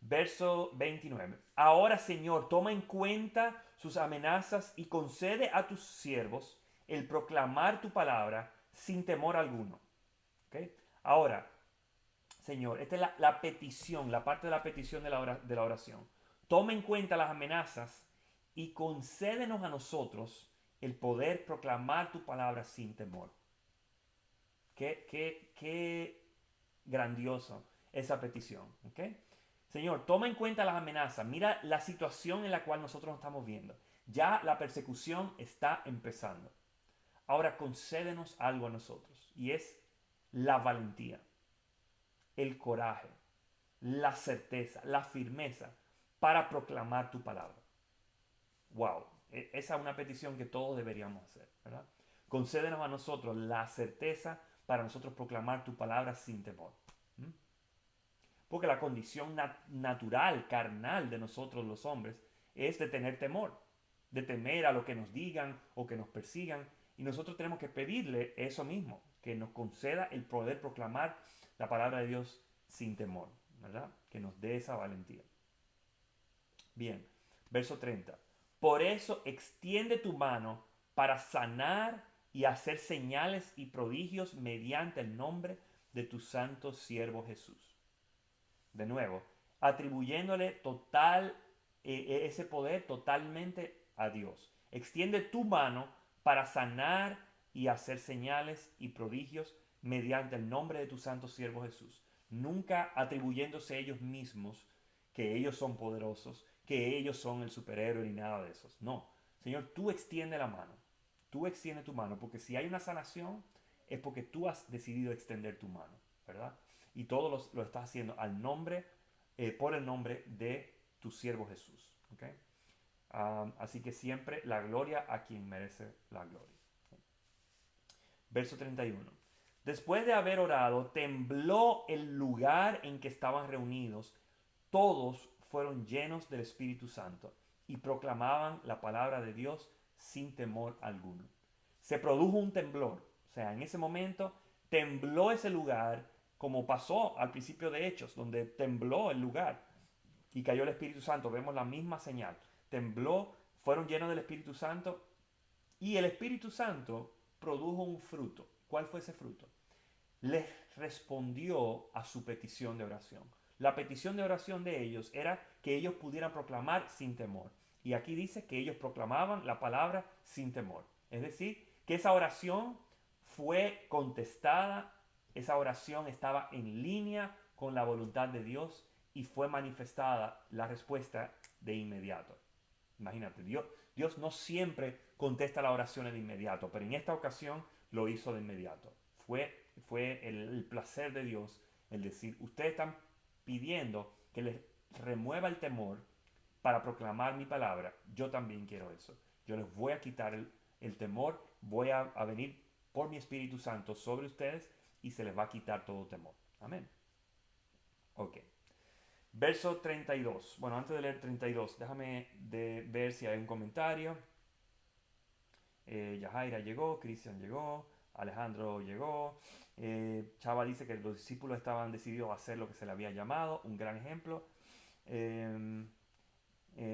Verso 29. Ahora, Señor, toma en cuenta sus amenazas y concede a tus siervos el proclamar tu palabra sin temor alguno. ¿Okay? Ahora, Señor, esta es la petición, la parte de la petición de la oración. Toma en cuenta las amenazas y concédenos a nosotros el poder proclamar tu palabra sin temor. Qué grandioso esa petición. ¿Okay? Señor, toma en cuenta las amenazas. Mira la situación en la cual nosotros nos estamos viendo. Ya la persecución está empezando. Ahora concédenos algo a nosotros. Y es la valentía, el coraje, la certeza, la firmeza para proclamar tu palabra. Wow. Esa es una petición que todos deberíamos hacer, ¿verdad? Concédenos a nosotros la certeza para nosotros proclamar tu palabra sin temor. Porque la condición natural, carnal de nosotros los hombres es de tener temor, de temer a lo que nos digan o que nos persigan. Y nosotros tenemos que pedirle eso mismo, que nos conceda el poder proclamar la palabra de Dios sin temor, ¿verdad? Que nos dé esa valentía. Bien, verso 30. Por eso extiende tu mano para sanar y hacer señales y prodigios mediante el nombre de tu santo siervo Jesús. De nuevo, atribuyéndole ese poder totalmente a Dios. Extiende tu mano para sanar y hacer señales y prodigios mediante el nombre de tu santo siervo Jesús. Nunca atribuyéndose ellos mismos que ellos son poderosos, que ellos son el superhéroe ni nada de esos. No, Señor, tú extiende la mano. Tú extiende tu mano, porque si hay una sanación es porque tú has decidido extender tu mano, ¿verdad? Y todo lo estás haciendo al nombre, por el nombre de tu siervo Jesús. ¿Okay? Así que siempre la gloria a quien merece la gloria. ¿Okay? Verso 31. Después de haber orado, tembló el lugar en que estaban reunidos. Todos fueron llenos del Espíritu Santo y proclamaban la palabra de Dios sin temor alguno. Se produjo un temblor. O sea, en ese momento tembló ese lugar, como pasó al principio de Hechos, donde tembló el lugar y cayó el Espíritu Santo. Vemos la misma señal. Tembló, fueron llenos del Espíritu Santo y el Espíritu Santo produjo un fruto. ¿Cuál fue ese fruto? Les respondió a su petición de oración. La petición de oración de ellos era que ellos pudieran proclamar sin temor. Y aquí dice que ellos proclamaban la palabra sin temor. Es decir, que esa oración fue contestada, esa oración estaba en línea con la voluntad de Dios y fue manifestada la respuesta de inmediato. Imagínate, Dios no siempre contesta la oración de inmediato, pero en esta ocasión lo hizo de inmediato. Fue el placer de Dios el decir, ustedes están pidiendo que les remueva el temor para proclamar mi palabra, yo también quiero eso. Yo les voy a quitar el temor, voy a venir por mi Espíritu Santo sobre ustedes y se les va a quitar todo temor. Amén. Ok. Verso 32. Bueno, antes de leer 32, déjame ver si hay un comentario. Yajaira llegó, Cristian llegó, Alejandro llegó. Chava dice que los discípulos estaban decididos a hacer lo que se le había llamado, un gran ejemplo. Eh,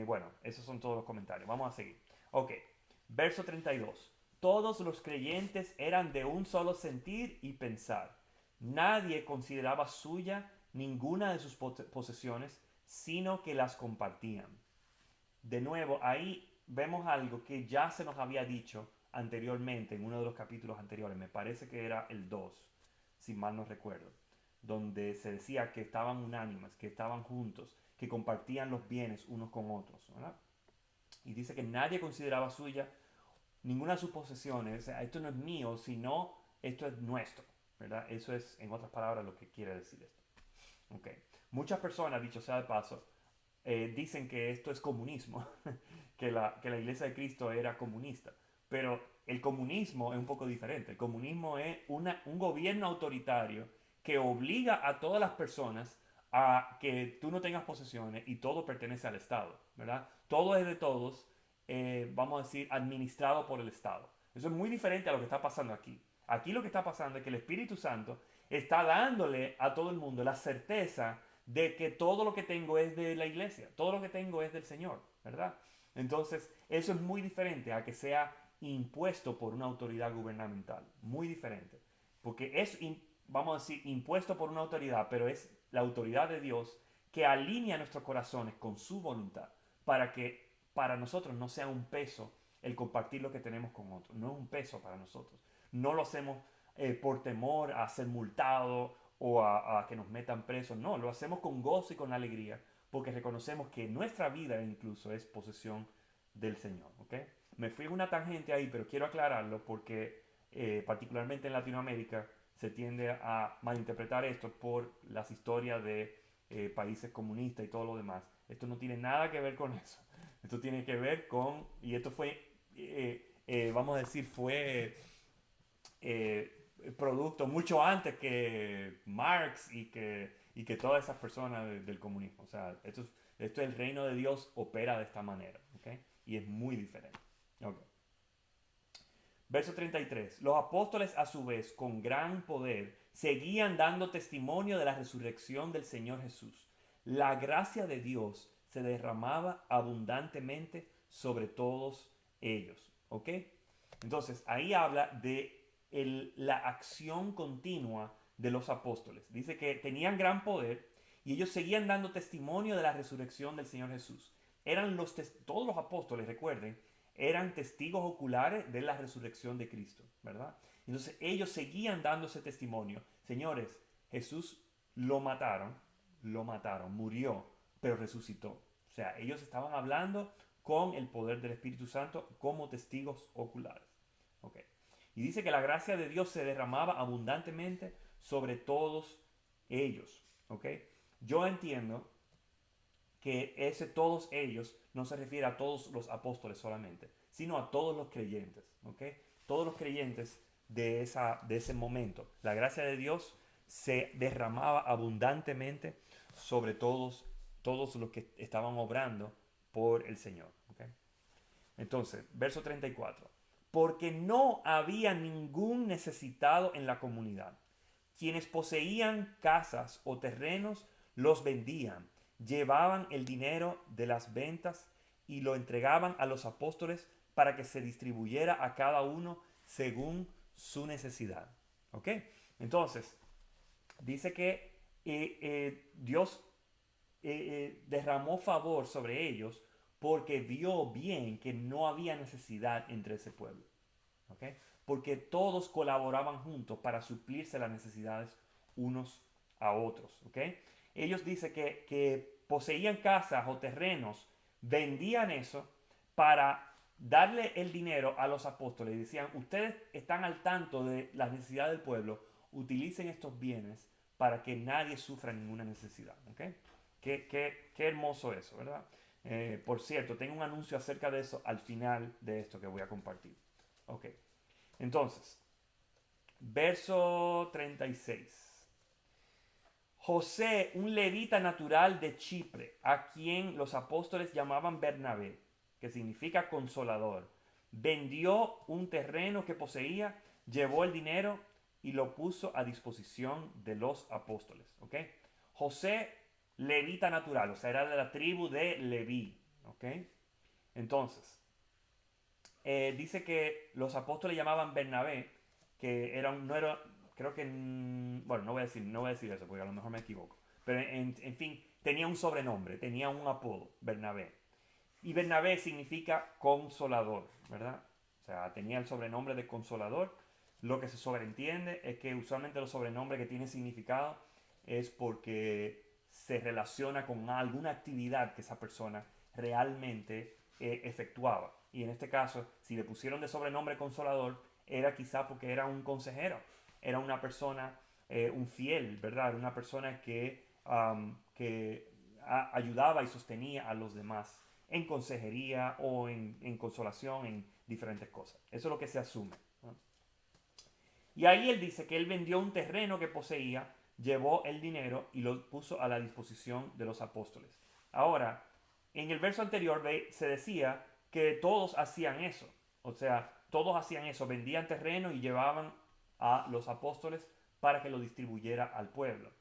bueno, esos son todos los comentarios. Vamos a seguir. Ok, verso 32. Todos los creyentes eran de un solo sentir y pensar. Nadie consideraba suya ninguna de sus posesiones, sino que las compartían. De nuevo, ahí vemos algo que ya se nos había dicho anteriormente en uno de los capítulos anteriores. Me parece que era el 2, si mal no recuerdo, donde se decía que estaban unánimes, que estaban juntos, que compartían los bienes unos con otros, ¿verdad? Y dice que nadie consideraba suya ninguna de sus posesiones. O sea, esto no es mío, sino esto es nuestro, ¿verdad? Eso es, en otras palabras, lo que quiere decir esto. Okay. Muchas personas, dicho sea de paso, dicen que esto es comunismo, que la Iglesia de Cristo era comunista. Pero el comunismo es un poco diferente. El comunismo es un gobierno autoritario que obliga a todas las personas a que tú no tengas posesiones y todo pertenece al Estado, ¿verdad? Todo es de todos, vamos a decir, administrado por el Estado. Eso es muy diferente a lo que está pasando aquí. Aquí lo que está pasando es que el Espíritu Santo está dándole a todo el mundo la certeza de que todo lo que tengo es de la iglesia, todo lo que tengo es del Señor, ¿verdad? Entonces, eso es muy diferente a que sea impuesto por una autoridad gubernamental, muy diferente, porque es, vamos a decir, impuesto por una autoridad, pero es la autoridad de Dios que alinea nuestros corazones con su voluntad, para que para nosotros no sea un peso el compartir lo que tenemos con otros, no es un peso para nosotros, no lo hacemos por temor a ser multado o a que nos metan presos. No, lo hacemos con gozo y con alegría porque reconocemos que nuestra vida incluso es posesión del Señor. ¿Okay? Me fui en una tangente ahí, pero quiero aclararlo porque particularmente en Latinoamérica se tiende a malinterpretar esto por las historias de países comunistas y todo lo demás. Esto no tiene nada que ver con eso. Esto tiene que ver con, y esto fue, vamos a decir, fue producto mucho antes que Marx y que todas esas personas del comunismo. O sea, esto el reino de Dios opera de esta manera, ¿ok? Y es muy diferente. Okay. Verso 33. Los apóstoles a su vez, con gran poder, seguían dando testimonio de la resurrección del Señor Jesús. La gracia de Dios se derramaba abundantemente sobre todos ellos. ¿Ok? Entonces, ahí habla de la acción continua de los apóstoles. Dice que tenían gran poder y ellos seguían dando testimonio de la resurrección del Señor Jesús. Eran todos los apóstoles, recuerden, eran testigos oculares de la resurrección de Cristo, ¿verdad? Entonces ellos seguían dando ese testimonio. Señores, Jesús lo mataron, murió, pero resucitó. O sea, ellos estaban hablando con el poder del Espíritu Santo como testigos oculares. Okay. Y dice que la gracia de Dios se derramaba abundantemente sobre todos ellos. Okay. Yo entiendo que ese todos ellos no se refiere a todos los apóstoles solamente, sino a todos los creyentes. ¿Okay? Todos los creyentes de ese momento. La gracia de Dios se derramaba abundantemente sobre todos los que estaban obrando por el Señor. ¿Okay? Entonces, verso 34. Porque no había ningún necesitado en la comunidad. Quienes poseían casas o terrenos los vendían, llevaban el dinero de las ventas y lo entregaban a los apóstoles para que se distribuyera a cada uno según su necesidad. ¿Ok? Entonces, dice que Dios derramó favor sobre ellos porque vio bien que no había necesidad entre ese pueblo. ¿Okay? Porque todos colaboraban juntos para suplirse las necesidades unos a otros. ¿Okay? Ellos dicen que poseían casas o terrenos, vendían eso para darle el dinero a los apóstoles. Y decían, ustedes están al tanto de las necesidades del pueblo, utilicen estos bienes para que nadie sufra ninguna necesidad. ¿Okay? Qué hermoso eso, ¿verdad? Por cierto, tengo un anuncio acerca de eso al final de esto que voy a compartir. Ok. Entonces, verso 36. José, un levita natural de Chipre, a quien los apóstoles llamaban Bernabé, que significa consolador, vendió un terreno que poseía, llevó el dinero y lo puso a disposición de los apóstoles. ¿Ok? José, levita natural, o sea, era de la tribu de Leví. ¿Ok? Entonces, dice que los apóstoles llamaban Bernabé, que era no era, creo que, bueno, no voy a decir eso porque a lo mejor me equivoco, pero en fin, tenía un sobrenombre, tenía un apodo, Bernabé. Y Bernabé significa consolador, ¿verdad? O sea, tenía el sobrenombre de consolador. Lo que se sobreentiende es que usualmente los sobrenombres que tienen significado es porque se relaciona con alguna actividad que esa persona realmente efectuaba. Y en este caso, si le pusieron de sobrenombre consolador, era quizá porque era un consejero, era una persona, un fiel, ¿verdad? Una persona que ayudaba y sostenía a los demás en consejería o en consolación, en diferentes cosas. Eso es lo que se asume, ¿no? Y ahí él dice que él vendió un terreno que poseía, llevó el dinero y lo puso a la disposición de los apóstoles. Ahora, en el verso anterior se decía que todos hacían eso. O sea, todos hacían eso, vendían terreno y llevaban a los apóstoles para que lo distribuyera al pueblo.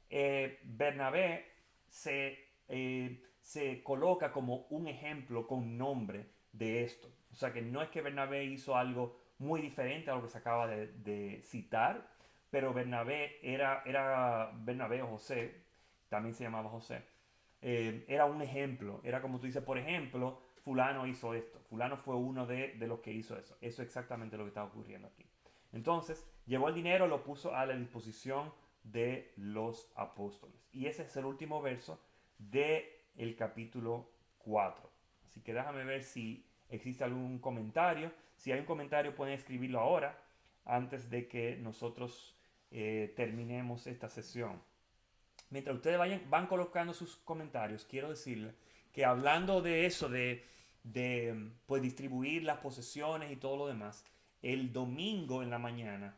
Bernabé se coloca como un ejemplo con nombre de esto. O sea que no es que Bernabé hizo algo muy diferente a lo que se acaba de citar, pero era Bernabé o José, también se llamaba José, era un ejemplo. Era como tú dices, por ejemplo, fulano hizo esto, fulano fue uno de los que hizo eso. Eso es exactamente lo que está ocurriendo aquí. Entonces, llevó el dinero, lo puso a la disposición de los apóstoles. Y ese es el último verso del capítulo 4. Así que déjame ver si existe algún comentario. Si hay un comentario pueden escribirlo ahora, antes de que nosotros terminemos esta sesión. Mientras ustedes van colocando sus comentarios, quiero decirles que hablando de eso, de pues, distribuir las posesiones y todo lo demás, el domingo en la mañana,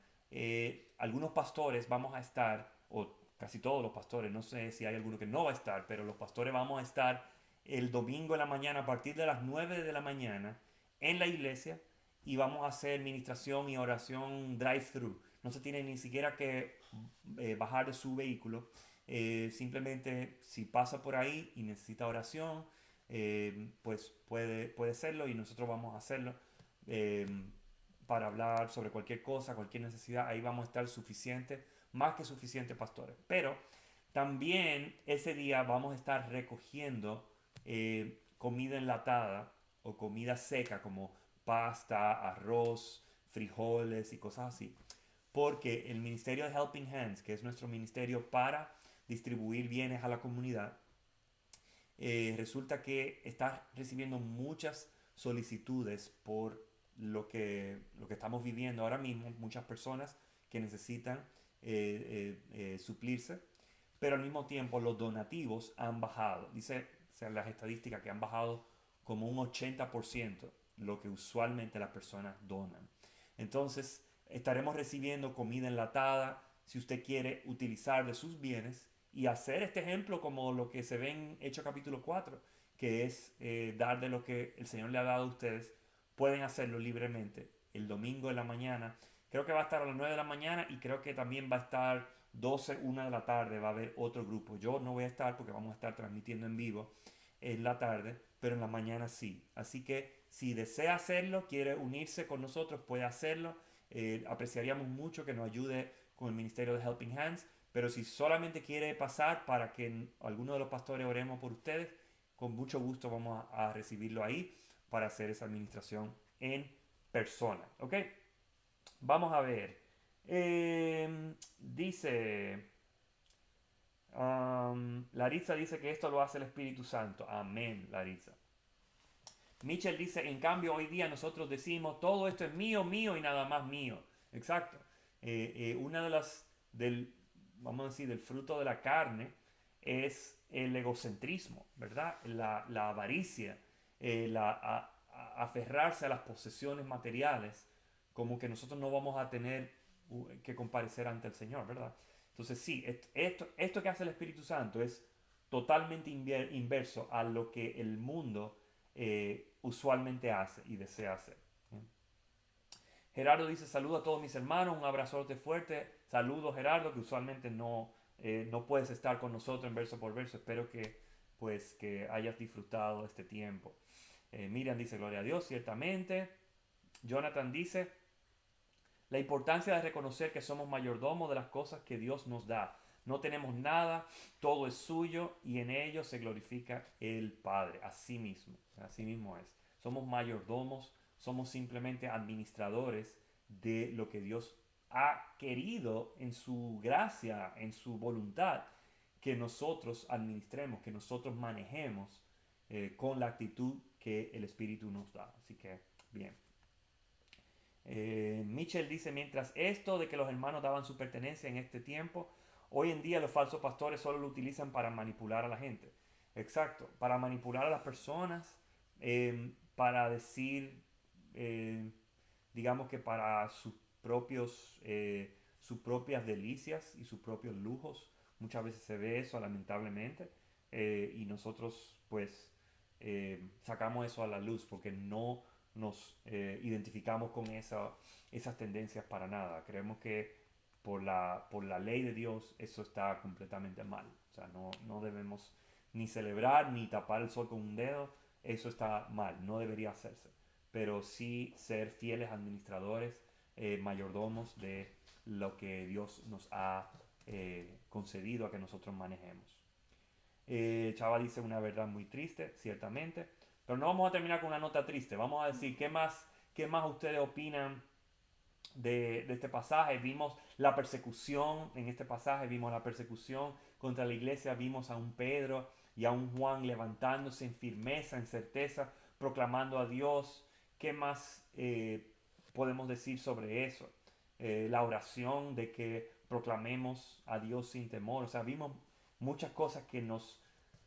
algunos pastores vamos a estar, o casi todos los pastores, no sé si hay alguno que no va a estar, pero los pastores vamos a estar el domingo en la mañana a partir de las 9 de la mañana en la iglesia y vamos a hacer ministración y oración drive-thru. No se tiene ni siquiera que bajar de su vehículo. Simplemente si pasa por ahí y necesita oración, pues puede hacerlo y nosotros vamos a hacerlo eh, para hablar sobre cualquier cosa, cualquier necesidad. Ahí vamos a estar suficiente, más que suficiente pastores. Pero también ese día vamos a estar recogiendo comida enlatada o comida seca como pasta, arroz, frijoles y cosas así. Porque el ministerio de Helping Hands, que es nuestro ministerio para distribuir bienes a la comunidad, resulta que está recibiendo muchas solicitudes por lo que estamos viviendo ahora mismo, muchas personas que necesitan suplirse, pero al mismo tiempo los donativos han bajado. Dice, o sea, las estadísticas que han bajado como un 80% lo que usualmente las personas donan. Entonces, estaremos recibiendo comida enlatada. Si usted quiere utilizar de sus bienes y hacer este ejemplo como lo que se ve en Hechos capítulo 4, que es dar de lo que el Señor le ha dado a ustedes, pueden hacerlo libremente el domingo en la mañana. Creo que va a estar a las 9 de la mañana y creo que también va a estar 12, 1 de la tarde, va a haber otro grupo. Yo no voy a estar porque vamos a estar transmitiendo en vivo en la tarde, pero en la mañana sí. Así que si desea hacerlo, quiere unirse con nosotros, puede hacerlo. Apreciaríamos mucho que nos ayude con el ministerio de Helping Hands, pero si solamente quiere pasar para que alguno de los pastores oremos por ustedes, con mucho gusto vamos a recibirlo ahí para hacer esa administración en persona. ¿Ok? Vamos a ver. Dice, Laritza dice que esto lo hace el Espíritu Santo. Amén, Laritza. Mitchell dice, en cambio hoy día nosotros decimos, todo esto es mío, mío y nada más mío. Exacto. Una de vamos a decir, del fruto de la carne es el egocentrismo, ¿verdad? La avaricia, aferrarse a las posesiones materiales, como que nosotros no vamos a tener que comparecer ante el Señor, ¿verdad? Entonces sí, esto que hace el Espíritu Santo es totalmente inverso a lo que el mundo usualmente hace y desea hacer. Gerardo dice, saludo a todos mis hermanos, un abrazote fuerte. Saludos Gerardo, que usualmente no puedes estar con nosotros en verso por verso. Espero que hayas disfrutado este tiempo. Miriam dice, gloria a Dios, ciertamente. Jonathan dice, la importancia de reconocer que somos mayordomos de las cosas que Dios nos da. No tenemos nada, todo es suyo y en ello se glorifica el Padre. Así mismo es. Somos mayordomos, somos simplemente administradores de lo que Dios ha querido en su gracia, en su voluntad, que nosotros administremos, que nosotros manejemos con la actitud que el Espíritu nos da. Así que, bien. Mitchell dice, mientras esto de que los hermanos daban su pertenencia en este tiempo, hoy en día los falsos pastores solo lo utilizan para manipular a la gente. Exacto, para manipular a las personas, para decir, eh, digamos que para sus propias delicias y sus propios lujos. Muchas veces se ve eso, lamentablemente, y nosotros pues sacamos eso a la luz porque no nos identificamos con esas tendencias para nada. Creemos que por la ley de Dios eso está completamente mal. O sea, no debemos ni celebrar ni tapar el sol con un dedo. Eso está mal, no debería hacerse. Pero sí ser fieles administradores, mayordomos de lo que Dios nos ha concedido a que nosotros manejemos. Chava dice una verdad muy triste, ciertamente. Pero no vamos a terminar con una nota triste. Vamos a decir qué más ustedes opinan de este pasaje. Vimos la persecución en este pasaje, vimos la persecución contra la iglesia, vimos a un Pedro y a un Juan levantándose en firmeza, en certeza, proclamando a Dios. ¿Qué más podemos decir sobre eso? La oración de que proclamemos a Dios sin temor. O sea, vimos muchas cosas que nos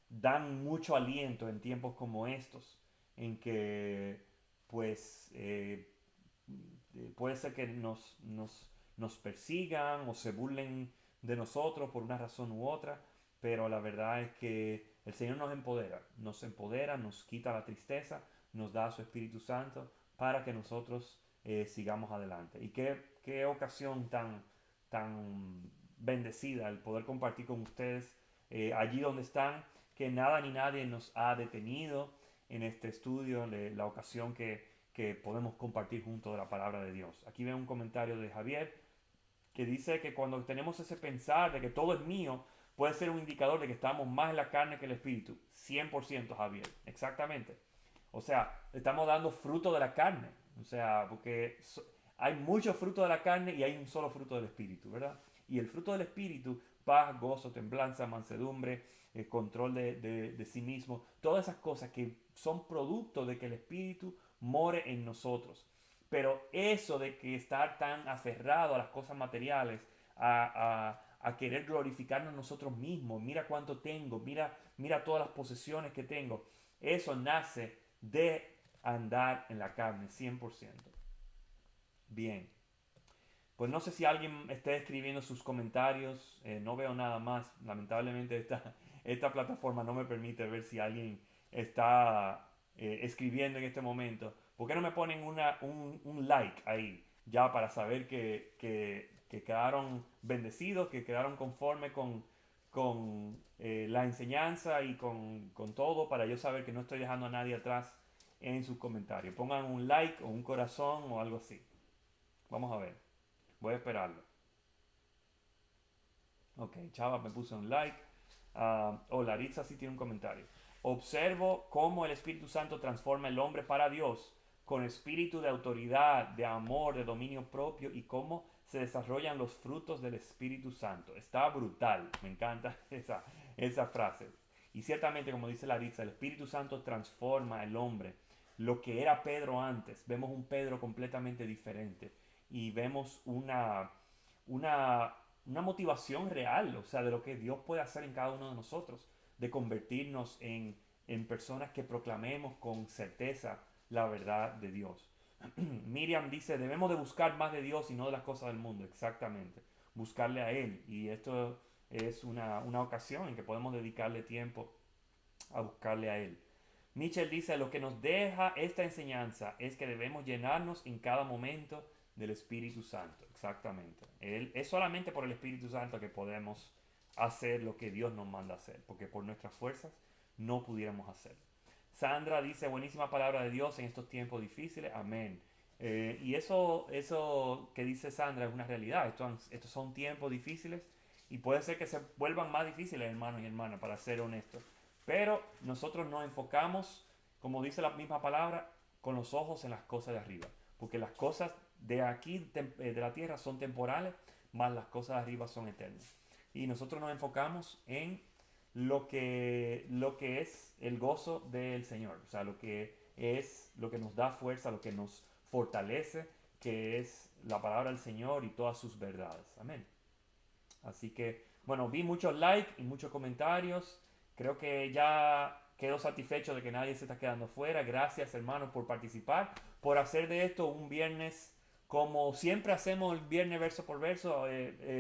dan mucho aliento en tiempos como estos, en que pues puede ser que nos persigan o se burlen de nosotros por una razón u otra, pero la verdad es que el Señor nos empodera, nos quita la tristeza, nos da su Espíritu Santo para que nosotros sigamos adelante. Y qué ocasión tan bendecida el poder compartir con ustedes allí donde están, que nada ni nadie nos ha detenido en este estudio, la ocasión que podemos compartir junto de la palabra de Dios. Aquí veo un comentario de Javier que dice que cuando tenemos ese pensar de que todo es mío, puede ser un indicador de que estamos más en la carne que el espíritu. 100% Javier, exactamente. O sea, estamos dando fruto de la carne. O sea, porque hay mucho fruto de la carne y hay un solo fruto del espíritu, ¿verdad? Y el fruto del espíritu, paz, gozo, templanza, mansedumbre, control de sí mismo, todas esas cosas que son producto de que el espíritu more en nosotros. Pero eso de que estar tan aferrado a las cosas materiales, a querer glorificarnos nosotros mismos, mira cuánto tengo, mira todas las posesiones que tengo, eso nace de andar en la carne, 100%. Bien, pues no sé si alguien está escribiendo sus comentarios, no veo nada más, lamentablemente esta plataforma no me permite ver si alguien está escribiendo en este momento. ¿Por qué no me ponen un like ahí? Ya para saber que quedaron bendecidos, que quedaron conforme con la enseñanza y con todo, para yo saber que no estoy dejando a nadie atrás en sus comentarios. Pongan un like o un corazón o algo así. Vamos a ver. Voy a esperarlo. Ok, Chava me puso un like. Laritza sí tiene un comentario. Observo cómo el Espíritu Santo transforma el hombre para Dios con espíritu de autoridad, de amor, de dominio propio y cómo se desarrollan los frutos del Espíritu Santo. Está brutal, me encanta esa frase. Y ciertamente, como dice Laritza, el Espíritu Santo transforma el hombre. Lo que era Pedro antes, vemos un Pedro completamente diferente y vemos una, una motivación real, o sea, de lo que Dios puede hacer en cada uno de nosotros, de convertirnos en personas que proclamemos con certeza la verdad de Dios. Miriam dice, debemos de buscar más de Dios y no de las cosas del mundo, exactamente, buscarle a Él. Y esto es una ocasión en que podemos dedicarle tiempo a buscarle a Él. Mitchell dice, lo que nos deja esta enseñanza es que debemos llenarnos en cada momento del Espíritu Santo, exactamente. Es solamente por el Espíritu Santo que podemos hacer lo que Dios nos manda hacer, porque por nuestras fuerzas no pudiéramos hacerlo. Sandra dice, buenísima palabra de Dios en estos tiempos difíciles, amén. Y eso que dice Sandra es una realidad. Estos son tiempos difíciles y puede ser que se vuelvan más difíciles, hermanos y hermanas, para ser honestos. Pero nosotros nos enfocamos, como dice la misma palabra, con los ojos en las cosas de arriba. Porque las cosas de aquí, de la tierra, son temporales, más las cosas de arriba son eternas. Y nosotros nos enfocamos en lo que es el gozo del Señor. O sea, lo que es lo que nos da fuerza, lo que nos fortalece, que es la palabra del Señor y todas sus verdades. Amén. Así que, bueno, vi muchos likes y muchos comentarios. Creo que ya quedo satisfecho de que nadie se está quedando fuera. Gracias, hermanos, por participar, por hacer de esto un viernes como siempre hacemos el viernes verso por verso.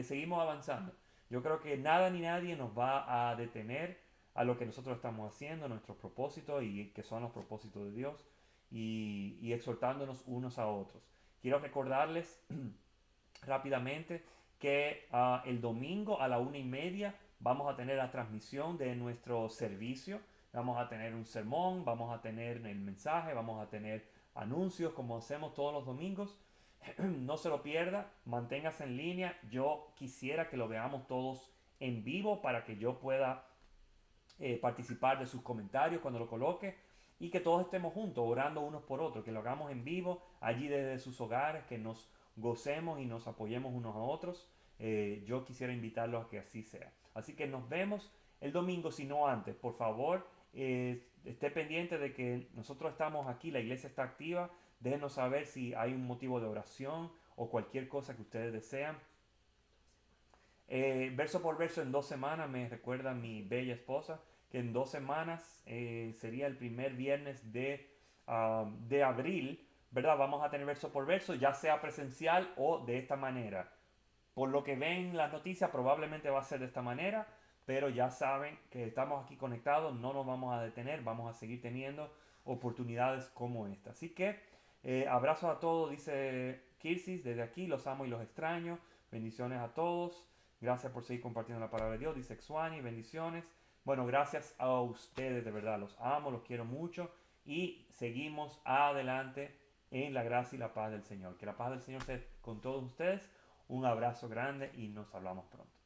Seguimos avanzando. Yo creo que nada ni nadie nos va a detener a lo que nosotros estamos haciendo, nuestros propósitos y que son los propósitos de Dios y exhortándonos unos a otros. Quiero recordarles rápidamente que el domingo a la 1:30 vamos a tener la transmisión de nuestro servicio. Vamos a tener un sermón, vamos a tener el mensaje, vamos a tener anuncios como hacemos todos los domingos. No se lo pierda, manténgase en línea. Yo quisiera que lo veamos todos en vivo para que yo pueda participar de sus comentarios cuando lo coloque y que todos estemos juntos, orando unos por otros, que lo hagamos en vivo, allí desde sus hogares, que nos gocemos y nos apoyemos unos a otros. Yo quisiera invitarlos a que así sea. Así que nos vemos el domingo, si no antes. Por favor, esté pendiente de que nosotros estamos aquí, la iglesia está activa. Déjenos saber si hay un motivo de oración o cualquier cosa que ustedes desean. Verso por verso en 2 semanas, me recuerda mi bella esposa, que en 2 semanas sería el primer viernes de abril, ¿verdad? Vamos a tener verso por verso, ya sea presencial o de esta manera. Por lo que ven las noticias, probablemente va a ser de esta manera, pero ya saben que estamos aquí conectados, no nos vamos a detener, vamos a seguir teniendo oportunidades como esta. Así que abrazos a todos, dice Kirsis, desde aquí los amo y los extraño. Bendiciones a todos. Gracias por seguir compartiendo la palabra de Dios, dice Xuani, bendiciones. Bueno, gracias a ustedes, de verdad, los amo, los quiero mucho y seguimos adelante en la gracia y la paz del Señor. Que la paz del Señor sea con todos ustedes. Un abrazo grande y nos hablamos pronto.